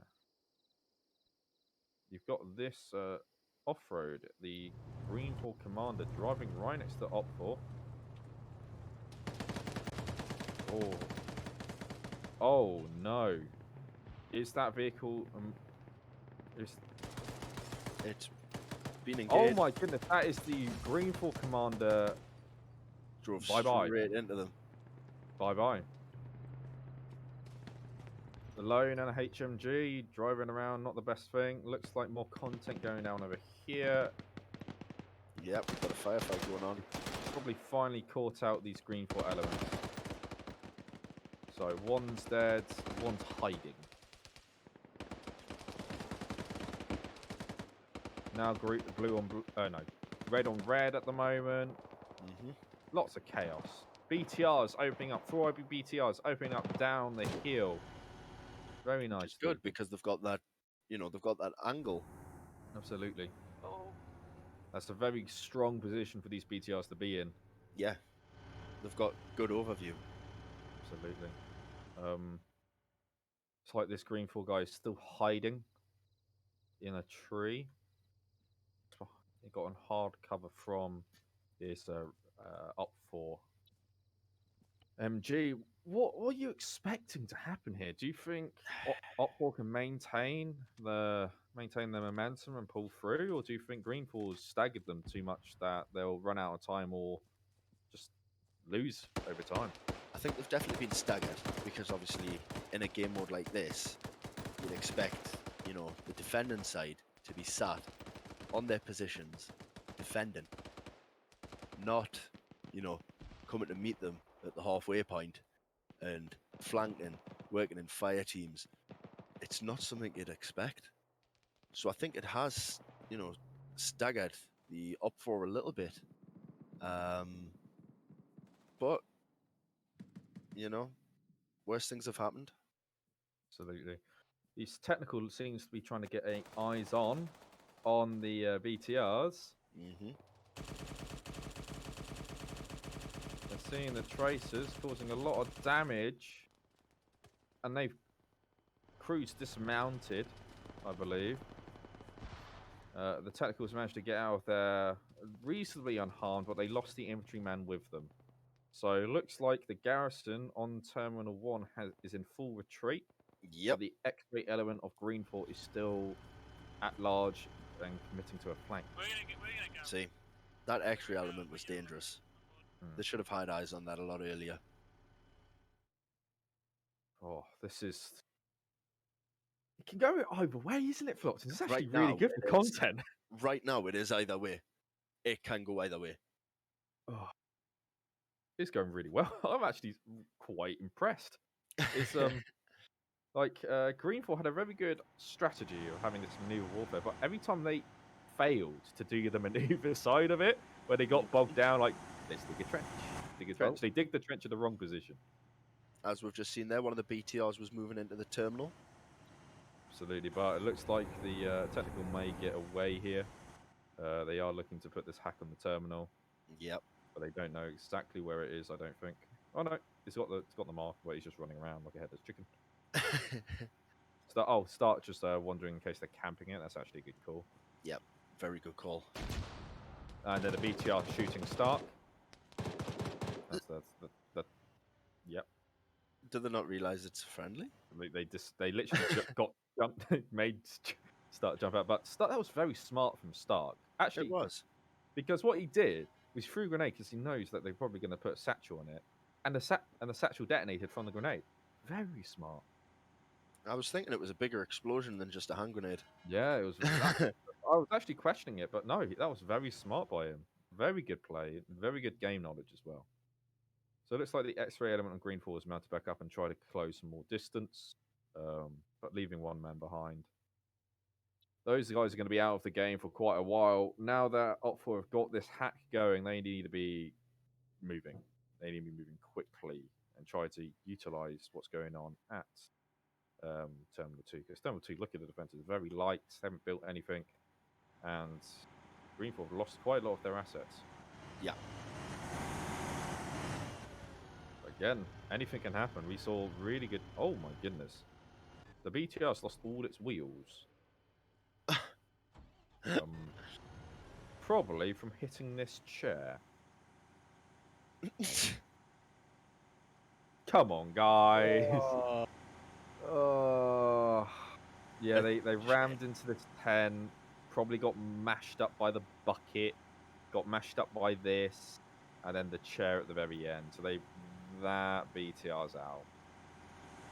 You've got this off-road, the Greenfall commander driving right next to Op4. Oh no. Is that vehicle... It's been engaged. Oh my goodness, that is the Greenfall commander. Drove bye-bye. Straight into them. Bye-bye. Alone and a HMG, driving around, not the best thing. Looks like more content going down over here. Yep, we've got a firefight going on. Probably finally caught out these Greenfall elements. So one's dead, one's hiding. Now blue on blue, no, red on red at the moment. Lots of chaos. BTRs opening up, 4 BTRs opening up down the hill. Very nice. It's good because they've got that, they've got that angle. Absolutely. That's a very strong position for these BTRs to be in. Yeah, they've got good overview. Absolutely. It's like this Greenfall guy is still hiding in a tree. He got on hard cover from this up for MG. What are you expecting to happen here? Do you think Op4 can maintain the momentum and pull through, or do you think Greenfall's staggered them too much that they'll run out of time or just lose over time? I think they've definitely been staggered because obviously in a game mode like this, you'd expect, the defending side to be sat on their positions, defending, not, coming to meet them at the halfway point and flanking, working in fire teams. It's not something you'd expect. So I think it has, staggered the Op4 a little bit. But, worse things have happened. Absolutely. These technical seems to be trying to get eyes on the BTRs. They're seeing the tracers causing a lot of damage, and they've crews dismounted, I believe. The technicals managed to get out of their reasonably unharmed, but they lost the infantryman with them. So it looks like the garrison on Terminal 1 is in full retreat, Yep. but the X-ray element of Greenfort is still at large and committing to a flank. See, that X-ray element was dangerous. Hmm. They should have had eyes on that a lot earlier. Oh, this is... It can go either way, isn't it, Flockton? It's actually Right really now, good for it is. content. Right now, it is either way. It can go either way. Oh, it's going really well. I'm actually quite impressed. It's Greenfort had a very good strategy of having this maneuver warfare, but every time they failed to do the maneuver side of it, where they got bogged down, like, let's dig a trench, dig a trench. Well, They dig the trench in the wrong position. As we've just seen there, one of the BTRs was moving into the terminal. Absolutely, but it looks like the technical may get away here. They are looking to put this hack on the terminal. Yep. But they don't know exactly where it is, I don't think. Oh no, it's got the mark where he's just running around like a headless chicken. Start just wondering in case they're camping it. That's actually a good call. Yep, very good call. And then the BTR shooting Stark. Yep. Do they not realise it's friendly? They literally got jumped, Stark jump out. But that was very smart from Stark. Actually, It was. Because what he did was threw a grenade because he knows that they're probably going to put a satchel on it, and the satchel detonated from the grenade. Very smart. I was thinking it was a bigger explosion than just a hand grenade. Yeah, it was. I was actually questioning it, but no, that was very smart by him. Very good play, very good game knowledge as well. So it looks like the X-ray element on Greenfort is mounted back up and try to close some more distance, but leaving one man behind. Those guys are going to be out of the game for quite a while. Now that Op4 have got this hack going, they need to be moving. They need to be moving quickly and try to utilize what's going on at Terminal 2. Because Terminal 2, look at the defense, is very light, haven't built anything, and Greenfort have lost quite a lot of their assets. Yeah. Again, anything can happen. We saw really good... Oh my goodness. The BTR's lost all its wheels. Probably from hitting this chair. Come on, guys. Yeah, they rammed into this 10. Probably got mashed up by the bucket. Got mashed up by this. And then the chair at the very end. So that BTR's out.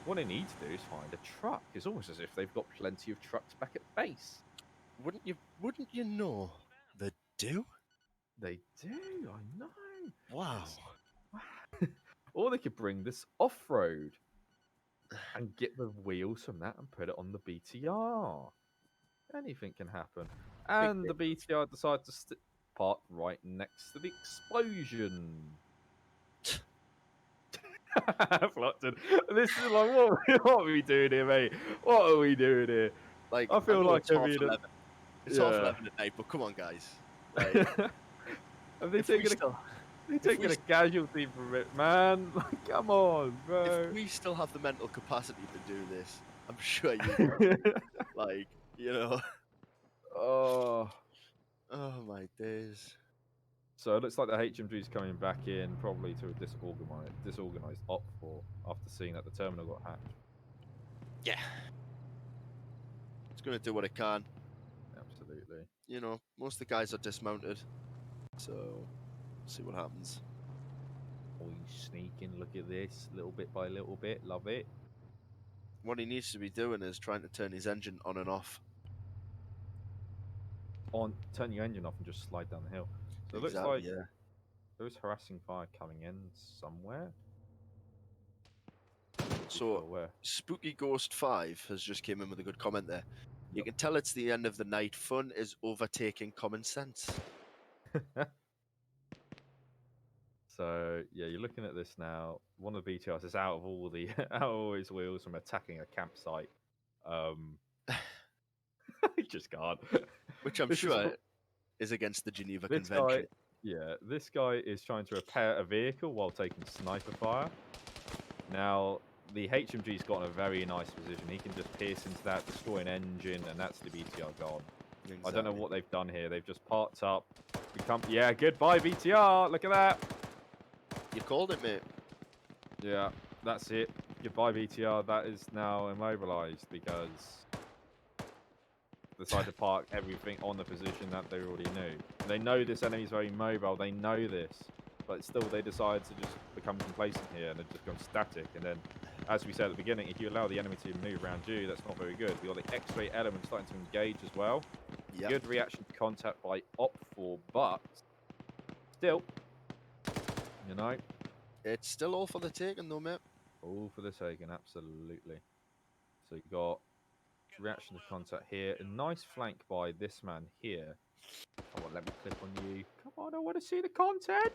What they need to do is find a truck. It's almost as if they've got plenty of trucks back at base. Wouldn't you know? They do? They do, I know. Wow. Or they could bring this off-road and get the wheels from that and put it on the BTR. Anything can happen. And the BTR decided to park right next to the explosion. Flockton, this is like, what are we doing here, mate? What are we doing here? Like, I feel like it's half 11. It's half 11 at night, but come on, guys. Like, have they taken a casualty from it, man? Like, come on, bro. If we still have the mental capacity to do this, I'm sure you do. Like, you know. Oh my days. So it looks like the HMG is coming back in, probably to a disorganized Op4 after seeing that the terminal got hacked. Yeah. It's going to do what it can. Absolutely. You know, most of the guys are dismounted. So, see what happens. Oh, he's sneaking. Look at this. Little bit by little bit. Love it. What he needs to be doing is trying to turn his engine on and off. Turn your engine off and just slide down the hill. So it looks like there's harassing fire coming in somewhere. So, Spooky Ghost 5 has just came in with a good comment there. You can tell it's the end of the night. Fun is overtaking common sense. So, yeah, you're looking at this now. One of the BTRs is out of all his wheels from attacking a campsite. He just can't. Which I'm sure is against the Geneva Convention. This guy is trying to repair a vehicle while taking sniper fire. Now, the HMG's got in a very nice position. He can just pierce into that, destroy an engine, and that's the BTR gone. Exactly. I don't know what they've done here. They've just parked up. Yeah, goodbye, VTR. Look at that. You called it, mate. Yeah, that's it. Goodbye, VTR. That is now immobilized because they decided to park everything on the position that they already knew. They know this enemy is very mobile. They know this. But still, they decide to just become complacent here and then just go static. And then, as we said at the beginning, if you allow the enemy to move around you, that's not very good. We've got the X-ray element starting to engage as well. Yep. Good reaction to contact by Op4, but still, you know, It's still all for the taking, though, mate. all for the taking, absolutely. So you got reaction to contact here. A nice flank by this man here. Come on, let me clip on you. Come on, I want to see the content.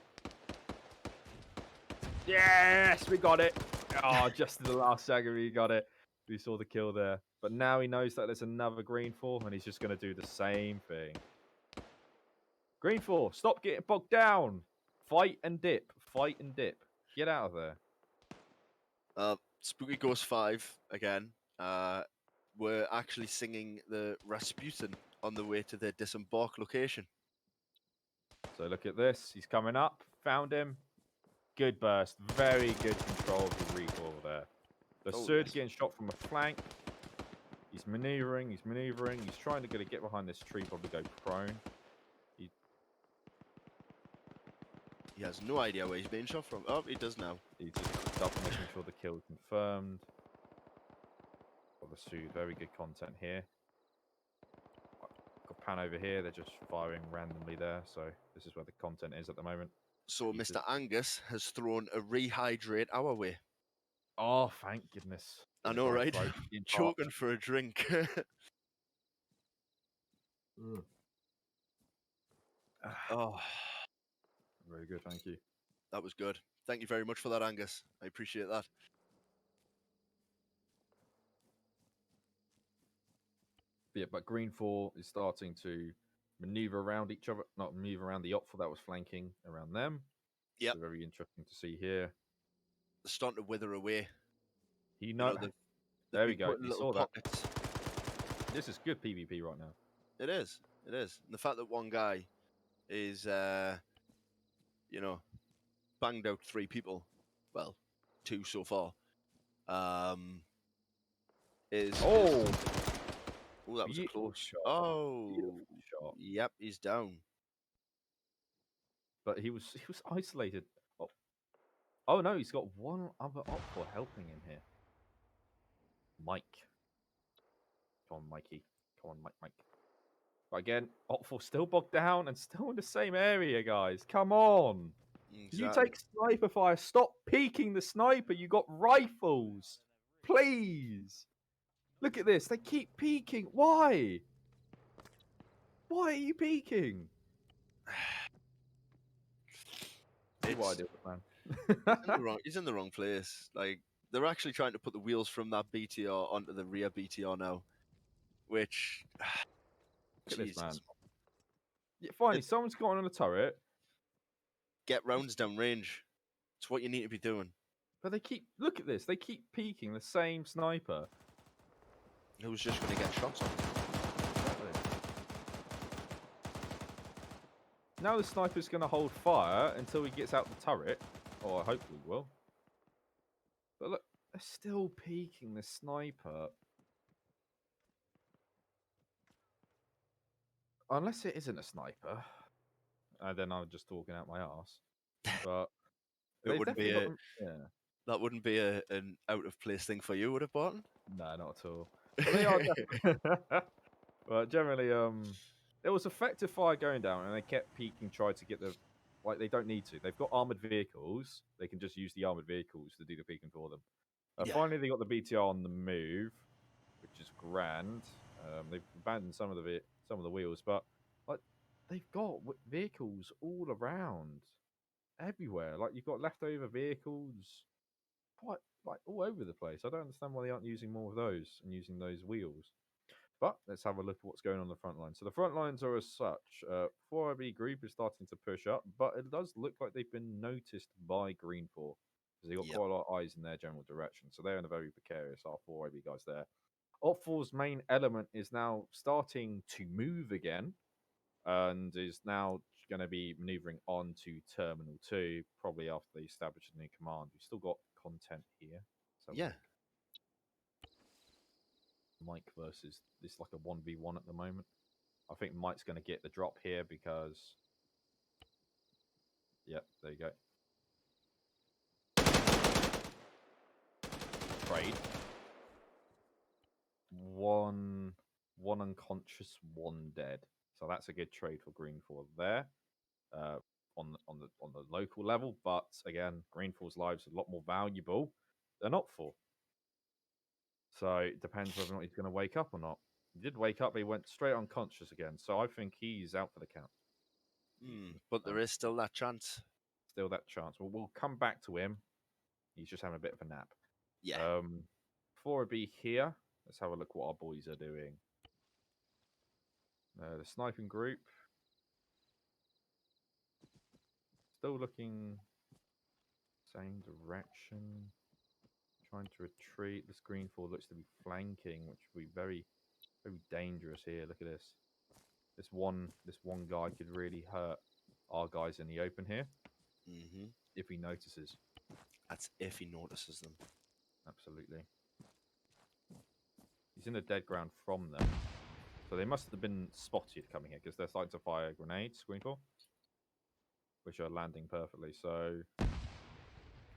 Yes, we got it. Oh, just in the last second, we got it. We saw the kill there. But now he knows that there's another green 4, and he's just going to do the same thing. Green 4, stop getting bogged down. Fight and dip. Fight and dip. Get out of there. Spooky Ghost 5 again. We're actually singing the Rasputin on the way to their disembark location. So look at this. He's coming up. Found him. Good burst. Very good control of the recoil there. The Surd getting shot from a flank. He's maneuvering. He's maneuvering. He's trying to get behind this tree, probably go prone. He has no idea where he's being shot from. Oh, he does now. He's just double making sure the kill is confirmed. Got the Surd. Very good content here. Got pan over here. They're just firing randomly there. So this is where the content is at the moment. So Mr. Angus has thrown a rehydrate our way. Oh, thank goodness. I know, right? Choking for a drink. Oh, very good. Thank you. That was good. Thank you very much for that, Angus. I appreciate that. Yeah, but Green 4 is starting to maneuver around each other, not move around the Op4 that was flanking around them. Yeah, so very interesting to see here. They're starting to wither away. You know there we go. You saw pockets. That. This is good PvP right now. It is. It is. And the fact that one guy is, you know, banged out 3 people, well, 2 so far, is... Oh! Oh, that was a close shot. Oh! Beautiful shot. Yep, he's down. But he was isolated. Oh no, he's got one other Op4 helping him here. Mike. Come on, Mikey. Come on, Mike. But again, Op4 still bogged down and still in the same area, guys. Come on. Exactly. You take sniper fire. Stop peeking the sniper. You got rifles. Please. Look at this. They keep peeking. Why? Why are you peeking? What I do, man. He's in the wrong place. Like, they're actually trying to put the wheels from that BTR onto the rear BTR now, which... Look at this, man. Yeah, finally, someone's got on a turret. Get rounds down range. It's what you need to be doing. But they keep... Look at this. They keep peeking the same sniper. Who's just going to get shots on? Now the sniper's going to hold fire until he gets out the turret. Or I hope he will. But look, they're still peeking the sniper. Unless it isn't a sniper. And then I'm just talking out my arse. But it wouldn't be that wouldn't be an out of place thing for you, would it, Barton? No, not at all. But they are definitely. But generally, there was effective fire going down, and they kept peeking, tried to get the. Like, they don't need to. They've got armored vehicles. They can just use the armored vehicles to do the peeking for them. Finally, they got the BTR on the move, which is grand. They've abandoned some of the wheels, but like they've got vehicles all around, everywhere. Like you've got leftover vehicles, quite like all over the place. I don't understand why they aren't using more of those and using those wheels. But let's have a look at what's going on the front line. So the front lines are as such. 4IB group is starting to push up, but it does look like they've been noticed by Green 4 because they've got quite a lot of eyes in their general direction. So they're in a very precarious R4IB guys there. Op4's main element is now starting to move again and is now going to be maneuvering on to Terminal 2, probably after they establish a new command. We've still got content here. So Yeah. Mike versus this like a 1v1 at the moment. I think Mike's going to get the drop here because. Yep, there you go. Trade. One unconscious, one dead. So that's a good trade for Greenford there. On the local level, but again, Greenford's lives are a lot more valuable than Op4. So it depends whether or not he's going to wake up or not. He did wake up, but he went straight unconscious again. So I think he's out for the count. But there is still that chance. Still that chance. We'll come back to him. He's just having a bit of a nap. Yeah. Before I be here, let's have a look what our boys are doing. The sniping group. Still looking same direction. Trying to retreat. This Greenford looks to be flanking, which would be very, very dangerous here. Look at this. This one guy could really hurt our guys in the open here. If he notices. That's if he notices them. Absolutely. He's in the dead ground from them. So they must have been spotted coming here because they're starting to fire grenades, Greenford, which are landing perfectly. So it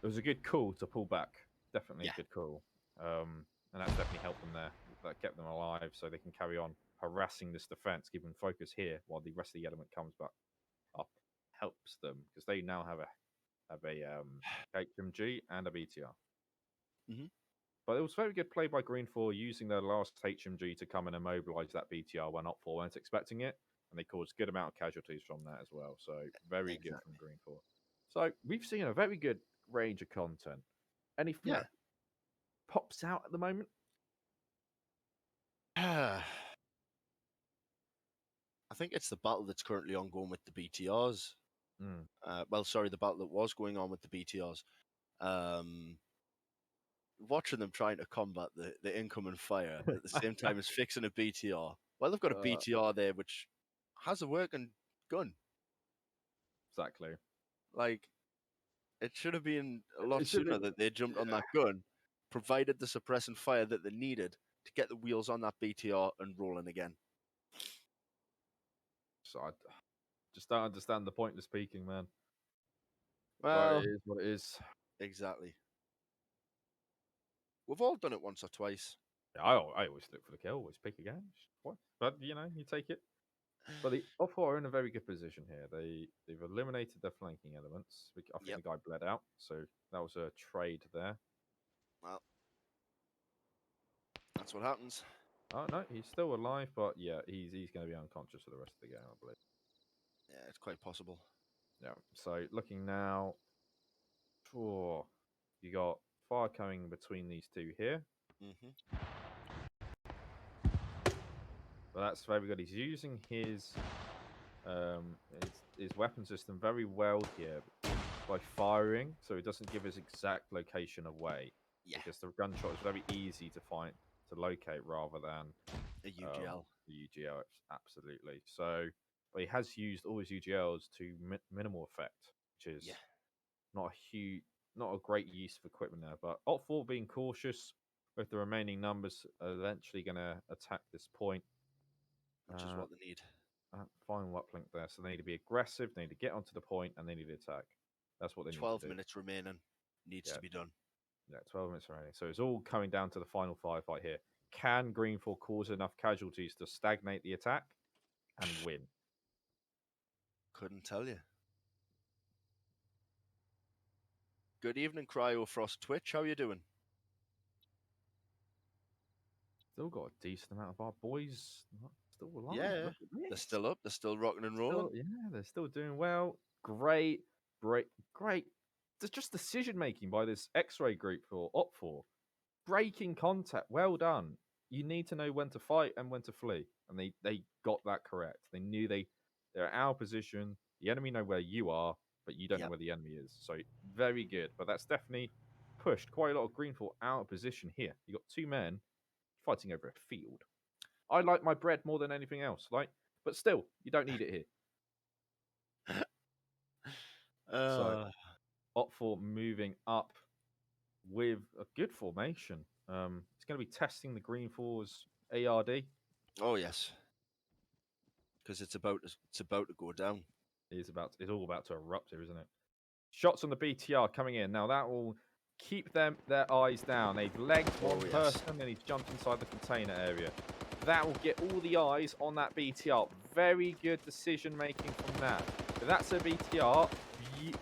was a good call to pull back. Definitely a good call. And that's definitely helped them there. That kept them alive so they can carry on harassing this defense, keeping focus here while the rest of the element comes back up. Helps them because they now have a HMG and a BTR. But it was very good play by Greenford using their last HMG to come and immobilize that BTR when Op4 weren't expecting it, and they caused a good amount of casualties from that as well. So very good from Greenford. So we've seen a very good range of content. Anything that pops out at the moment? I think it's the battle that's currently ongoing with the BTRs. The battle that was going on with the BTRs. Watching them trying to combat the incoming fire at the same time as fixing a BTR. Well, they've got a BTR there which has a working gun. Exactly. Like, it should have been a lot sooner that they jumped on that gun, provided the suppressing fire that they needed to get the wheels on that BTR and rolling again. So I just don't understand the point of speaking, man. Well, but it is what it is. Exactly. We've all done it once or twice. Yeah, I always look for the kill, always pick again. But you take it. But the Op4 are in a very good position here. They've eliminated their flanking elements. I think the guy bled out, so that was a trade there. Well, that's what happens. Oh no, he's still alive, but yeah, he's going to be unconscious for the rest of the game, I believe. Yeah, it's quite possible. Yeah. So looking now, you got fire coming between these two here. But that's very good. He's using his weapon system very well here by firing, so it doesn't give his exact location away. Yeah. Because the gunshot is very easy to locate rather than a UGL. The UGL, absolutely. So, but he has used all his UGLs to minimal effect, which is not a great use of equipment there. But Op4 being cautious with the remaining numbers are eventually going to attack this point. Which is what they need. Final uplink there. So they need to be aggressive, they need to get onto the point, and they need to attack. That's what they need to do. 12 minutes remaining. Needs to be done. Yeah, 12 minutes remaining. So it's all coming down to the final firefight here. Can Greenford cause enough casualties to stagnate the attack and win? Couldn't tell you. Good evening, Cryofrost Twitch. How you doing? Still got a decent amount of our boys still alive. Yeah, they're still up. They're still rocking and rolling. They're still doing well. Great. There's just decision making by this X-ray group for Op4. Breaking contact. Well done. You need to know when to fight and when to flee, and they got that correct. They knew they're our position. The enemy know where you are, but you don't know where the enemy is. So very good. But that's definitely pushed quite a lot of Greenford out of position here. You got two men fighting over a field. I like my bread more than anything else, right? But still, you don't need it here. So, opt for moving up with a good formation. It's going to be testing the Green Fours ARD. Oh yes, because it's about to go down. It's all about to erupt here, isn't it? Shots on the BTR coming in. Now that will keep their eyes down. They've legged one person and he's jumped inside the container area. That will get all the eyes on that BTR. Very good decision making from that. If that's a BTR.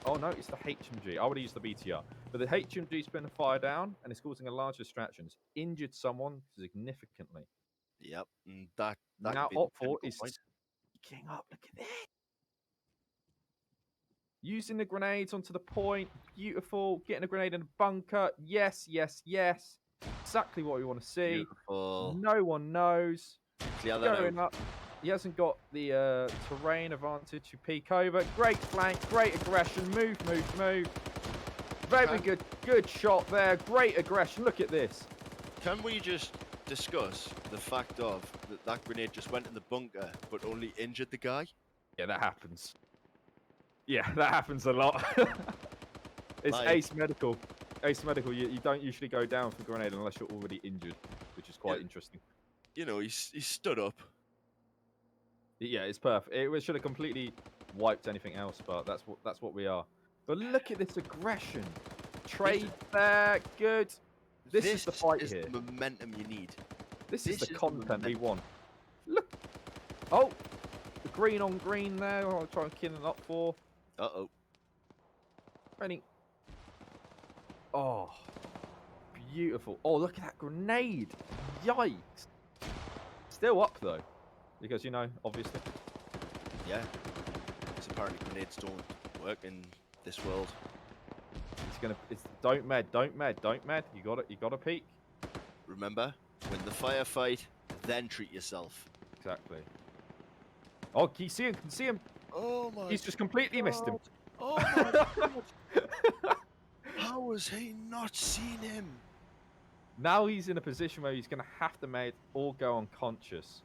Oh no, it's the HMG. I would have used the BTR. But the HMG's been fired down and it's causing a large distraction. It's injured someone significantly. Yep. And that now Op4 is sneaking up. Look at this. Using the grenades onto the point. Beautiful. Getting a grenade in a bunker. Yes, yes, yes. Exactly what we want to see. Beautiful. No one knows. Clear that Going up. He hasn't got the terrain advantage to peek over. Great flank. Great aggression. Move, move, move. Very good. Good shot there. Great aggression. Look at this. Can we just discuss the fact of that grenade just went in the bunker but only injured the guy? Yeah, that happens. Yeah, that happens a lot. It's ace medical. Ace medical, you don't usually go down for grenade unless you're already injured, which is quite interesting. You know, he stood up. Yeah, it's perfect. It should have completely wiped anything else, but that's what we are. But look at this aggression. Trade there, good. This is the fight here. This is the momentum you need. This is the content we want. Look. Oh, the green on green there. I'll try and kill an up for. Uh-oh. Oh, beautiful. Oh, look at that grenade. Yikes. Still up, though. Because, you know, obviously. Yeah. Because apparently grenades don't work in this world. Don't med. You gotta peek. Remember, win the firefight, then treat yourself. Exactly. Oh, can you see him? Can you see him? Oh my! He's just completely missed him. Oh my God! How has he not seen him? Now he's in a position where he's gonna have to med or go unconscious.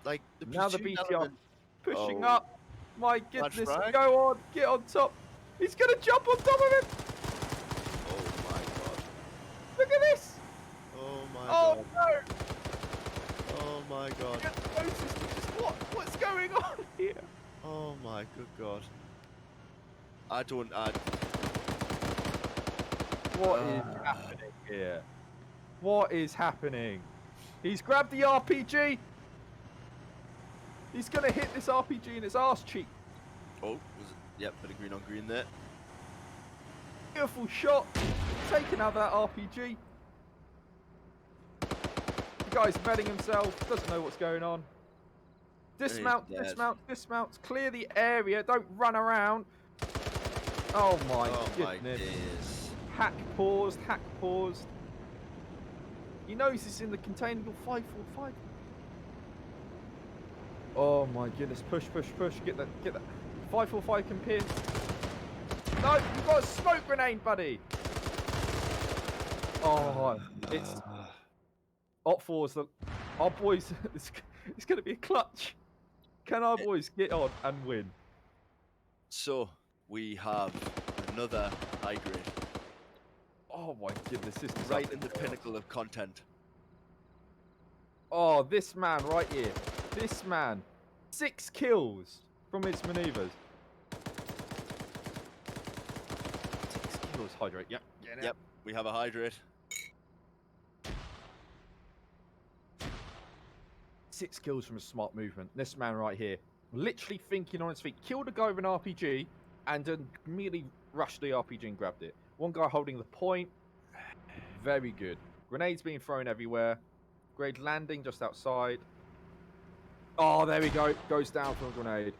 Like now the BTR pushing up. My goodness! Go on, get on top. He's gonna jump on top of him. Oh my God! Look at this. Oh my God! No! Oh my God! What's going on here? Oh my good God! What is happening here? What is happening? He's grabbed the RPG. He's gonna hit this RPG in its arse cheek. Oh, yep, bit of green on green there. Beautiful shot. Taking out that RPG. The guy's betting himself. Doesn't know what's going on. Dismount, dismount, dismount. Clear the area. Don't run around. Oh my goodness. Hack paused, hack paused. He knows he's in the container. 545. Oh my goodness. Push, push, push. Get that. 545 can pin. No, you've got a smoke grenade, buddy. Oh, it's Op4's our boys. It's going to be a clutch. Can our boys get on and win? So we have another high grade. Oh my goodness, this is right in the pinnacle of content. Oh, this man right here. This man. 6 kills from his maneuvers. 6 kills, hydrate. Yep. Yep, we have a hydrate. 6 kills from a smart movement. This man right here. Literally thinking on his feet. Killed a guy with an RPG and immediately rushed the RPG and grabbed it. One guy holding the point. Very good. Grenades being thrown everywhere. Grenade landing just outside. Oh, there we go. Goes down from a grenade.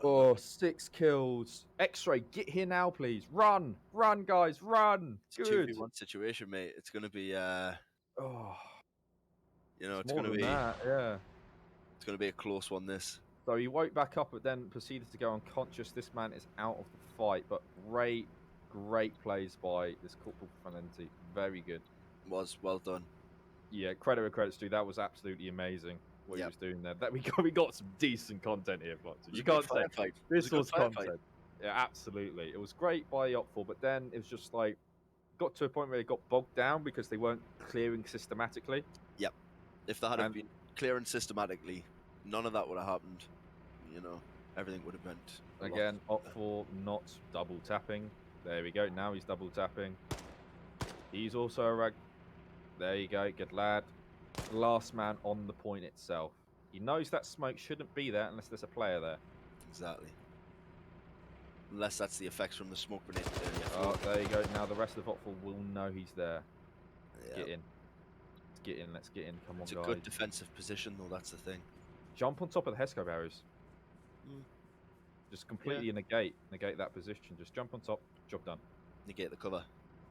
Oh, 6 kills. X-Ray, get here now, please. Run. Run, guys. Run. It's a 2v1 situation, mate. It's going to be... oh, you know, it's going to be... yeah. It's going to be a close one, this. So he woke back up, but then proceeded to go unconscious. This man is out of the fight, but great plays by this Corporal Valenti. Very good. Was well done. Yeah, credit where credit's due. That was absolutely amazing what he Yep. was doing there. That we got some decent content here, Flockton. It was You a good can't say firefight. It was a this good was firefight. content. Yeah, absolutely. It was great by Opful, but then it was just like got to a point where it got bogged down because they weren't clearing systematically. Yep. If they had have And- been clearing systematically, none of that would have happened. You know, everything would have went a lot Again, smoother. Opful not double tapping. There we go. Now he's double tapping. He's also a rag. There you go. Good lad. Last man on the point itself. He knows that smoke shouldn't be there unless there's a player there. Exactly. Unless that's the effects from the smoke grenade earlier. Oh, there you go. Now the rest of Opful will know he's there. Yeah. Get in. Let's get in. Let's get in. Come It's on, a guys. good defensive position, though. That's the thing. Jump on top of the Hesco barriers. Mm. Just completely negate that position. Just jump on top. Job done. Negate the cover.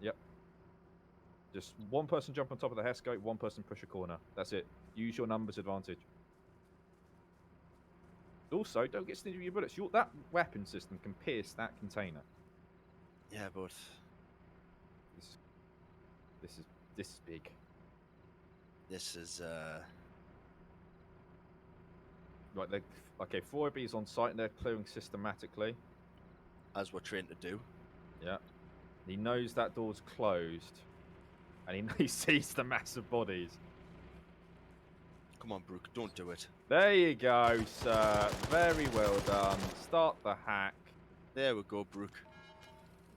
Yep. Just one person jump on top of the Hesco, one person push a corner. That's it. Use your numbers advantage. Also, don't get stingy with your bullets. That weapon system can pierce that container. Yeah, but This is big. this is Right, okay. 4B is on site and they're clearing systematically. as we're trained to do. Yeah. He knows that door's closed, and he sees the massive bodies. Come on, Brooke, don't do it. There you go, sir. Very well done. Start the hack. There we go, Brooke.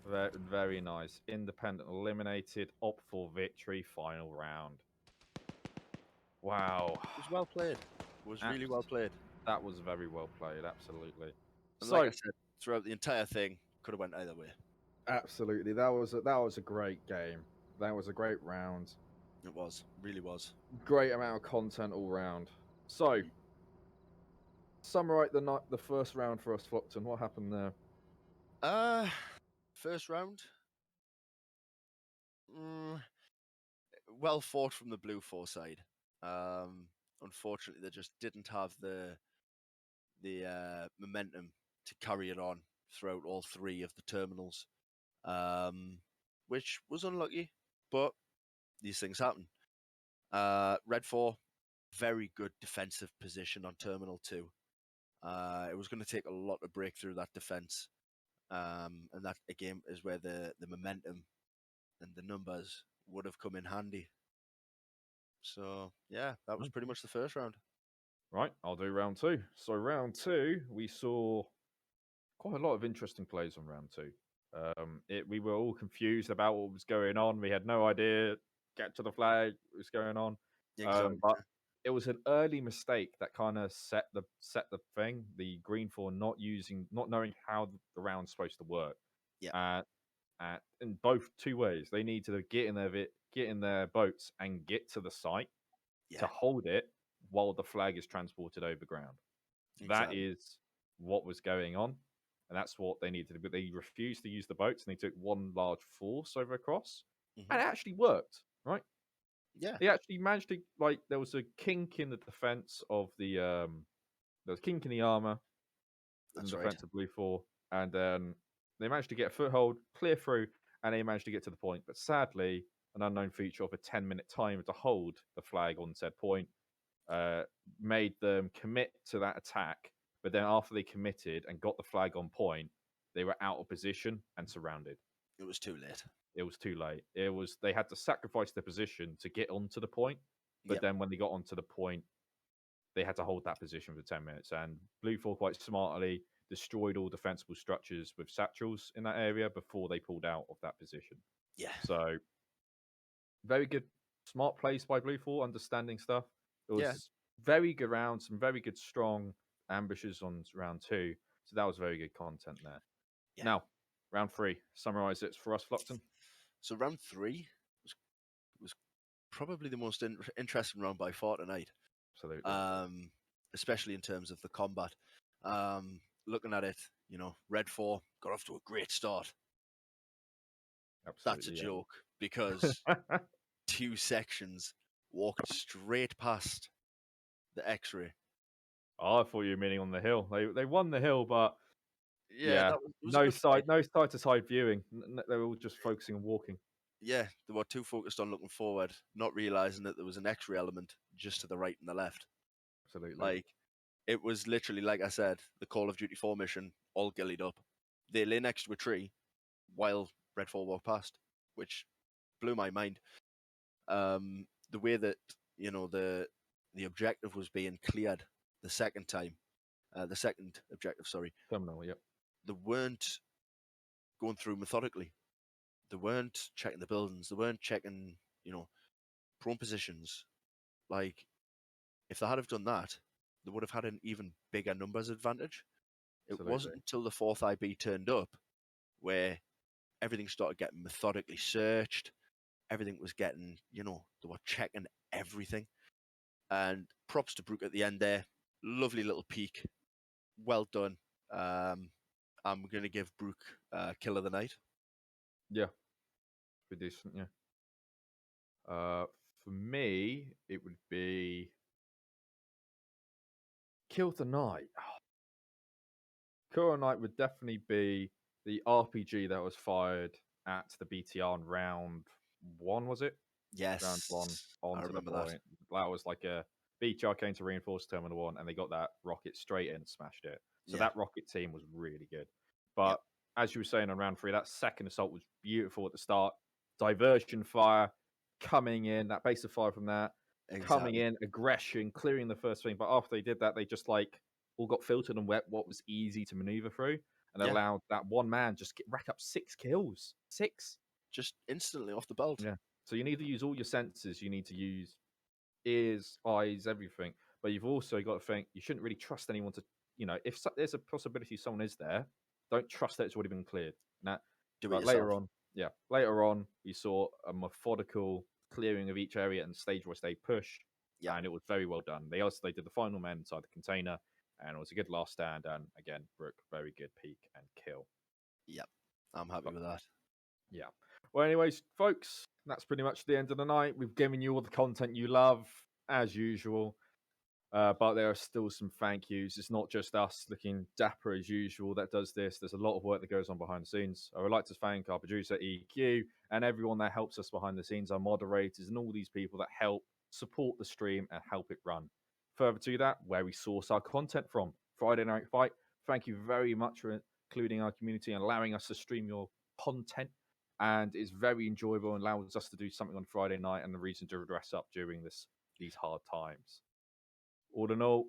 Very, very nice. Independent eliminated. Op for victory. Final round. Wow. It was well played. It was really well played. That was very well played. Absolutely. And like I said, throughout the entire thing, could have went either way. Absolutely. That was a great game. That was a great round. It was. Really was. Great amount of content all round. So, summarize the first round for us, Flockton. What happened there? First round. Well fought from the Blue 4 side. Unfortunately, they just didn't have the momentum to carry it on throughout all three of the terminals, which was unlucky, but these things happen. Red 4, very good defensive position on Terminal 2. It was going to take a lot to break through that defense, and that again is where the momentum and the numbers would have come in handy. So yeah, that was pretty much the first round. Right, I'll do round two. So round two, we saw quite a lot of interesting plays on round two. We were all confused about what was going on. We had no idea. Get to the flag. What was going on? Exactly. But it was an early mistake that kind of set the thing. The green four not knowing how the round's supposed to work. Yeah. In both two ways, they need to get in their boats and get to the site to hold it while the flag is transported over ground. Exactly. That is what was going on, and that's what they needed to do. But they refused to use the boats, and they took one large force over across, and it actually worked, right? Yeah. They actually managed to, there was a kink in the defense of the there was a kink in the armor in the defense of Blue 4, and then they managed to get a foothold, clear through, and they managed to get to the point. But sadly, an unknown feature of a 10-minute timer to hold the flag on said point made them commit to that attack. But then after they committed and got the flag on point, they were out of position and surrounded. It was too late. It was too late. They had to sacrifice their position to get onto the point. But then when they got onto the point, they had to hold that position for 10 minutes. And Blue 4 quite smartly destroyed all defensible structures with satchels in that area before they pulled out of that position. Yeah. So, very good, smart plays by Blue 4, understanding stuff. It was very good round, some very good, strong ambushes on round two. So that was very good content there. Yeah. Now, round three, summarize it for us, Flockton. So round three was probably the most interesting round by far tonight. Absolutely. Especially in terms of the combat. Looking at it, Red 4 got off to a great start. Absolutely. That's a joke because two sections walked straight past the X-ray. Oh, I thought you were meaning on the hill. They won the hill, but that was no side to side viewing. They were all just focusing on walking. yeah, they were too focused on looking forward, not realizing that there was an X-ray element just to the right and the left. Absolutely. Like, it was literally, like I said, the Call of Duty 4 mission, all gillied up. They lay next to a tree while Red 4 walked past, which blew my mind. The way that, you know, the objective was being cleared the second time, the second objective, sorry, Terminal, yep. they weren't going through methodically. They weren't checking the buildings. They weren't checking, you know, prone positions. Like, if they had have done that, they would have had an even bigger numbers advantage. It wasn't Absolutely. until the fourth IB turned up where everything started getting methodically searched. Everything was getting, you know, they were checking everything. And props to Brooke at the end there. Lovely little peek. Well done. I'm going to give Brooke Kill of the Night. Yeah. Pretty decent, yeah. For me, it would be Kill the Night. Kill the Night would definitely be the RPG that was fired at the BTR in round 1, was it? Round 1 Yes, on I to the remember that. point. That was like a BTR came to reinforce Terminal 1 and they got that rocket straight in and smashed it. So Yeah, that rocket team was really good. yep, But as you were saying on round 3, that second assault was beautiful at the start. Diversion fire coming in, that base of fire from that, coming exactly. in, aggression, clearing the first thing. But after they did that, they just like all got filtered and wet what was easy to maneuver through and Yeah, allowed that one man just rack up 6 kills. 6. just instantly off the belt. Yeah. So you need to use all your senses. You need to use ears, eyes, everything. But you've also got to think you shouldn't really trust anyone to, if there's a possibility someone is there, don't trust that it's already been cleared. Now, Do it but yourself. later on, we saw a methodical clearing of each area and stage by stage push, Yep, and it was very well done. They did the final man inside the container, and it was a good last stand. And again, Brooke, very good peek and kill. yep. I'm happy But with that. yeah. Well, anyways, folks, that's pretty much the end of the night. We've given you all the content you love, as usual. But there are still some thank yous. It's not just us looking dapper as usual that does this. There's a lot of work that goes on behind the scenes. I would like to thank our producer, EQ, and everyone that helps us behind the scenes, our moderators, and all these people that help support the stream and help it run. Further to that, where we source our content from, Friday Night Fight. Thank you very much for including our community and allowing us to stream your content. And it's very enjoyable and allows us to do something on Friday night and the reason to dress up during these hard times. All in all,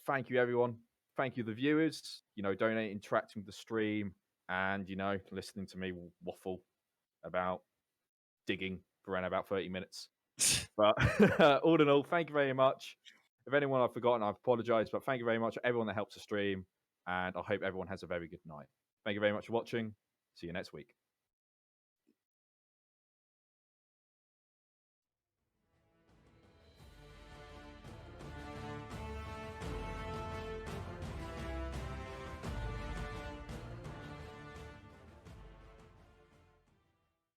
thank you, everyone. Thank you, the viewers, donating, interacting with the stream, and, listening to me waffle about digging for around about 30 minutes. But all in all, thank you very much. If anyone I've forgotten, I apologize, but thank you very much, everyone that helps the stream, and I hope everyone has a very good night. Thank you very much for watching. See you next week.